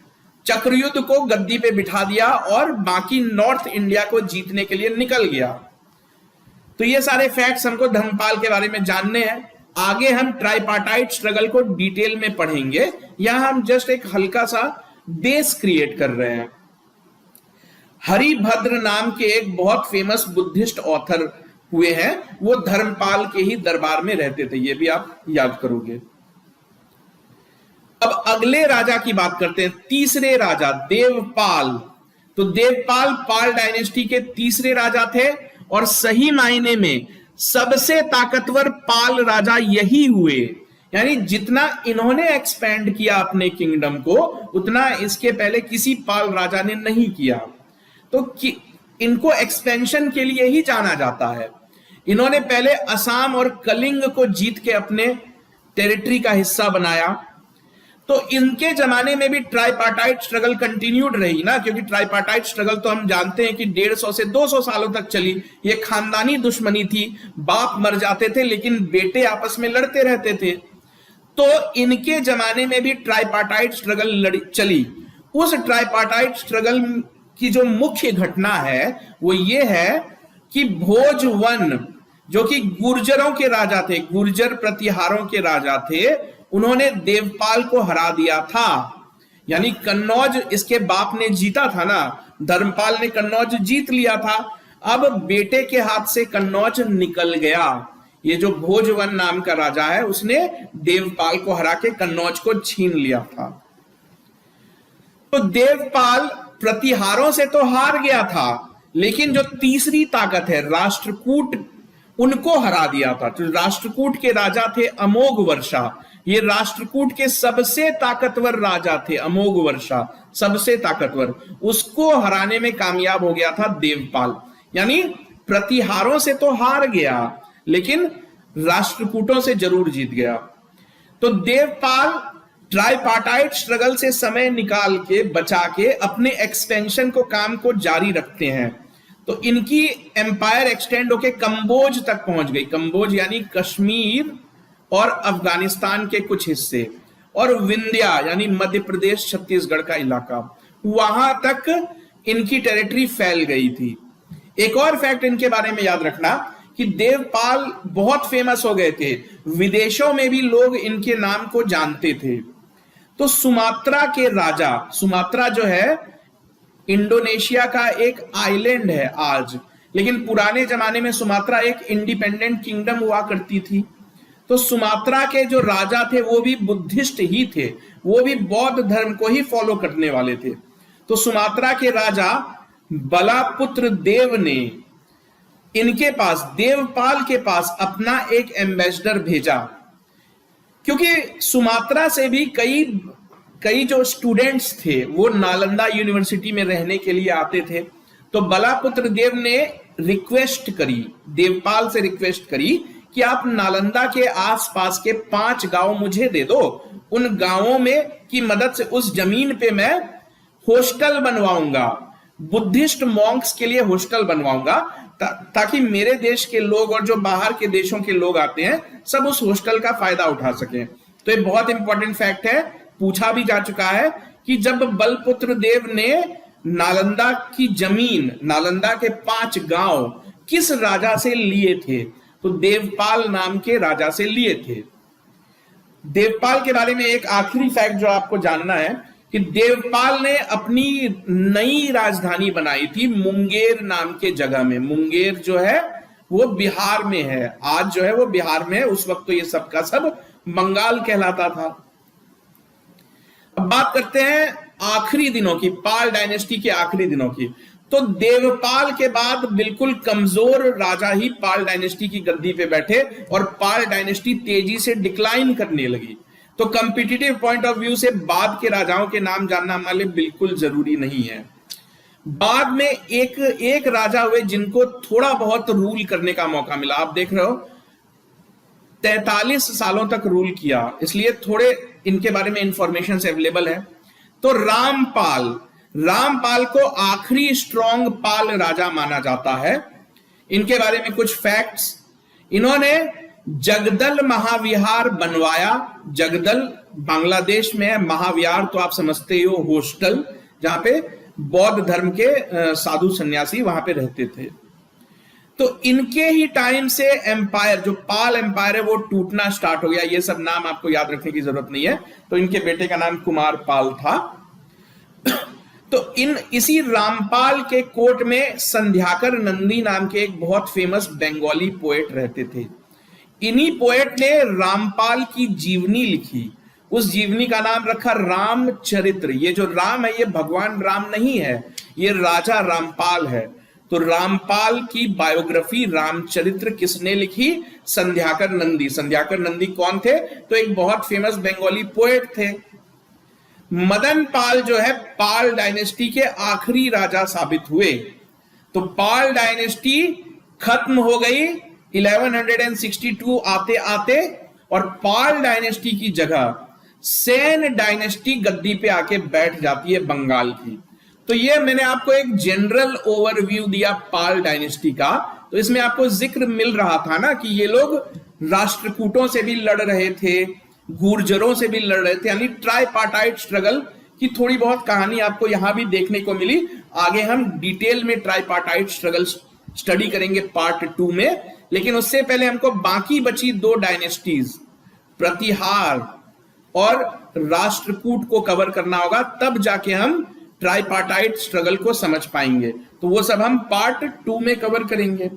चक्रयुद्ध को गद्दी पे बिठा दिया, और बाकी नॉर्थ इंडिया को जीतने के लिए निकल गया। तो ये सारे फैक्ट्स हमको धर्मपाल के बारे में जानने हैं। आगे हम ट्राइपार्टाइट स्ट्रगल को डिटेल में पढ़ेंगे। यहां हम जस्ट एक हल्का सा बेस क्रिएट कर रहे हैं। हरिभद्र नाम के एक बहुत फेमस बुद्धिस्ट ऑथर हुए हैं, वो धर्मपाल के ही दरबार में रहते थे, ये भी आप याद करोगे। अब अगले राजा की बात करते हैं, तीसरे राजा देवपाल। तो देवपाल पाल डायनेस्टी के तीसरे राजा थे और सही मायने में सबसे ताकतवर पाल राजा यही हुए। यानी जितना इन्होंने एक्सपेंड किया अपने किंगडम को, उतना इसके पहले किसी पाल राजा ने नहीं किया। तो इनको एक्सपेंशन के लिए ही जाना जाता है। इन्होंने पहले असम और कलिंग को जीत के अपने टेरिटरी का हिस्सा बनाया। तो इनके जमाने में भी ट्राइपार्टाइट स्ट्रगल कंटिन्यूड रही ना, क्योंकि ट्राइपार्टाइट स्ट्रगल तो हम जानते हैं कि 150 से 200 सालों तक चली। ये खानदानी दुश्मनी थी, बाप मर जाते थे लेकिन बेटे आपस में लड़ते रहते थे। तो इनके जमाने में भी ट्राइपार्टाइट स्ट्रगल चली। उस ट्राइपार्टाइट स्ट्रगल की जो मुख्य घटना है वो ये है कि भोजवन, जो कि गुर्जरों के राजा थे, गुर्जर प्रतिहारों के राजा थे, उन्होंने देवपाल को हरा दिया था। यानी कन्नौज इसके बाप ने जीता था ना, धर्मपाल ने कन्नौज जीत लिया था। अब बेटे के हाथ से कन्नौज निकल गया। ये जो भोजवन नाम का राजा है उसने देवपाल को हरा के कन्नौज को छीन लिया था। तो देवपाल प्रतिहारों से तो हार गया था, लेकिन जो तीसरी ताकत है राष्ट्रकूट, उनको हरा दिया था। तो राष्ट्रकूट के राजा थे अमोघ वर्षा। ये राष्ट्रकूट के सबसे ताकतवर राजा थे, अमोघ वर्षा सबसे ताकतवर, उसको हराने में कामयाब हो गया था देवपाल। यानी प्रतिहारों से तो हार गया लेकिन राष्ट्रकूटों से जरूर जीत गया। तो देवपाल ट्राइपार्टाइट स्ट्रगल से समय निकाल के बचा के अपने एक्सपेंशन को काम को जारी रखते हैं। तो इनकी एम्पायर एक्सटेंड होके कंबोज तक पहुंच गई। कंबोज यानी कश्मीर और अफगानिस्तान के कुछ हिस्से, और विंध्या यानी मध्य प्रदेश छत्तीसगढ़ का इलाका, वहां तक इनकी टेरिटरी फैल गई थी। एक और फैक्ट इनके बारे में याद रखना कि देवपाल बहुत फेमस हो गए थे, विदेशों में भी लोग इनके नाम को जानते थे। तो सुमात्रा के राजा, सुमात्रा जो है इंडोनेशिया का एक आइलैंड है आज, लेकिन पुराने जमाने में सुमात्रा एक इंडिपेंडेंट किंगडम हुआ करती थी। तो सुमात्रा के जो राजा थे वो भी बुद्धिस्ट ही थे, वो भी बौद्ध धर्म को ही फॉलो करने वाले थे। तो सुमात्रा के राजा बलापुत्र देव ने इनके पास, देवपाल के पास अपना एक एम्बेसडर भेजा, क्योंकि सुमात्रा से भी कई जो स्टूडेंट्स थे वो नालंदा यूनिवर्सिटी में रहने के लिए आते थे। तो बलापुत्र देव ने रिक्वेस्ट करी, देवपाल से रिक्वेस्ट करी कि आप नालंदा के आसपास के 5 गांव मुझे दे दो। उन गांवों में की मदद से उस जमीन पे मैं हॉस्टल बनवाऊंगा, बुद्धिस्ट मॉन्क्स के लिए हॉस्टल बनवाऊंगा, ताकि मेरे देश के लोग और जो बाहर के देशों के लोग आते हैं सब उस हॉस्टल का फायदा उठा सकें। तो ये बहुत इंपॉर्टेंट फैक्ट है, पूछा भी जा चुका है कि जब बलपुत्र देव ने नालंदा की जमीन, नालंदा के 5 गांव किस राजा से लिए थे, तो देवपाल नाम के राजा से लिए थे। देवपाल के बारे में एक आखिरी फैक्ट जो आपको जानना है कि देवपाल ने अपनी नई राजधानी बनाई थी मुंगेर नाम के जगह में। मुंगेर जो है वो बिहार में है, आज जो है वो बिहार में है, उस वक्त तो ये सब का सब बंगाल कहलाता था। अब बात करते हैं आखिरी दिनों की, पाल डायनेस्टी के आखिरी दिनों की। तो देवपाल के बाद बिल्कुल कमजोर राजा ही पाल डायनेस्टी की गद्दी पे बैठे और पाल डायनेस्टी तेजी से डिक्लाइन करने लगी। तो कंपिटिटिव पॉइंट ऑफ व्यू से बाद के राजाओं के नाम जानना हमारे लिए बिल्कुल जरूरी नहीं है। बाद में एक राजा हुए जिनको थोड़ा बहुत रूल करने का मौका मिला। आप देख रहे हो 43 सालों तक रूल किया, इसलिए थोड़े इनके बारे में इंफॉर्मेशन अवेलेबल है। तो रामपाल को आखिरी स्ट्रॉन्ग पाल राजा माना जाता है। इनके बारे में कुछ फैक्ट्स, इन्होंने जगदल महाविहार बनवाया। जगदल बांग्लादेश में है, महाविहार तो आप समझते हो हॉस्टल, जहां पे बौद्ध धर्म के साधु सन्यासी वहां पे रहते थे। तो इनके ही टाइम से एम्पायर, जो पाल एम्पायर है वो टूटना स्टार्ट हो गया। ये सब नाम आपको याद रखने की जरूरत नहीं है। तो इनके बेटे का नाम कुमार पाल था। तो इसी रामपाल के कोर्ट में संध्याकर नंदी नाम के एक बहुत फेमस बंगाली पोएट रहते थे। इन्हीं पोएट ने रामपाल की जीवनी लिखी। उस जीवनी का नाम रखा रामचरित्र। ये जो राम है ये भगवान राम नहीं है, ये राजा रामपाल है। तो रामपाल की बायोग्राफी रामचरित्र किसने लिखी? संध्याकर नंदी। संध्याकर नंदी कौन थे? तो एक बहुत फेमस बंगाली पोएट थे। मदन पाल जो है पाल डायनेस्टी के आखिरी राजा साबित हुए। तो पाल डायनेस्टी खत्म हो गई 1162 आते आते, और पाल डायनेस्टी की जगह सेन डायनेस्टी गद्दी पे आके बैठ जाती है बंगाल की। तो ये मैंने आपको एक जनरल ओवरव्यू दिया पाल डायनेस्टी का। तो इसमें आपको जिक्र मिल रहा था ना कि ये लोग राष्ट्रकूटों से भी लड़ रहे थे, गुर्जरों से भी लड़ रहे थे, यानी ट्राइपार्टाइट स्ट्रगल की थोड़ी बहुत कहानी आपको यहां भी देखने को मिली। आगे हम डिटेल में ट्राइपार्टाइट स्ट्रगल स्टडी करेंगे पार्ट 2 में, लेकिन उससे पहले हमको बाकी बची 2 डायनेस्टीज प्रतिहार और राष्ट्रकूट को कवर करना होगा, तब जाके हम ट्राइपार्टाइट स्ट्रगल को समझ पाएंगे। तो वो सब हम पार्ट 2 में कवर करेंगे।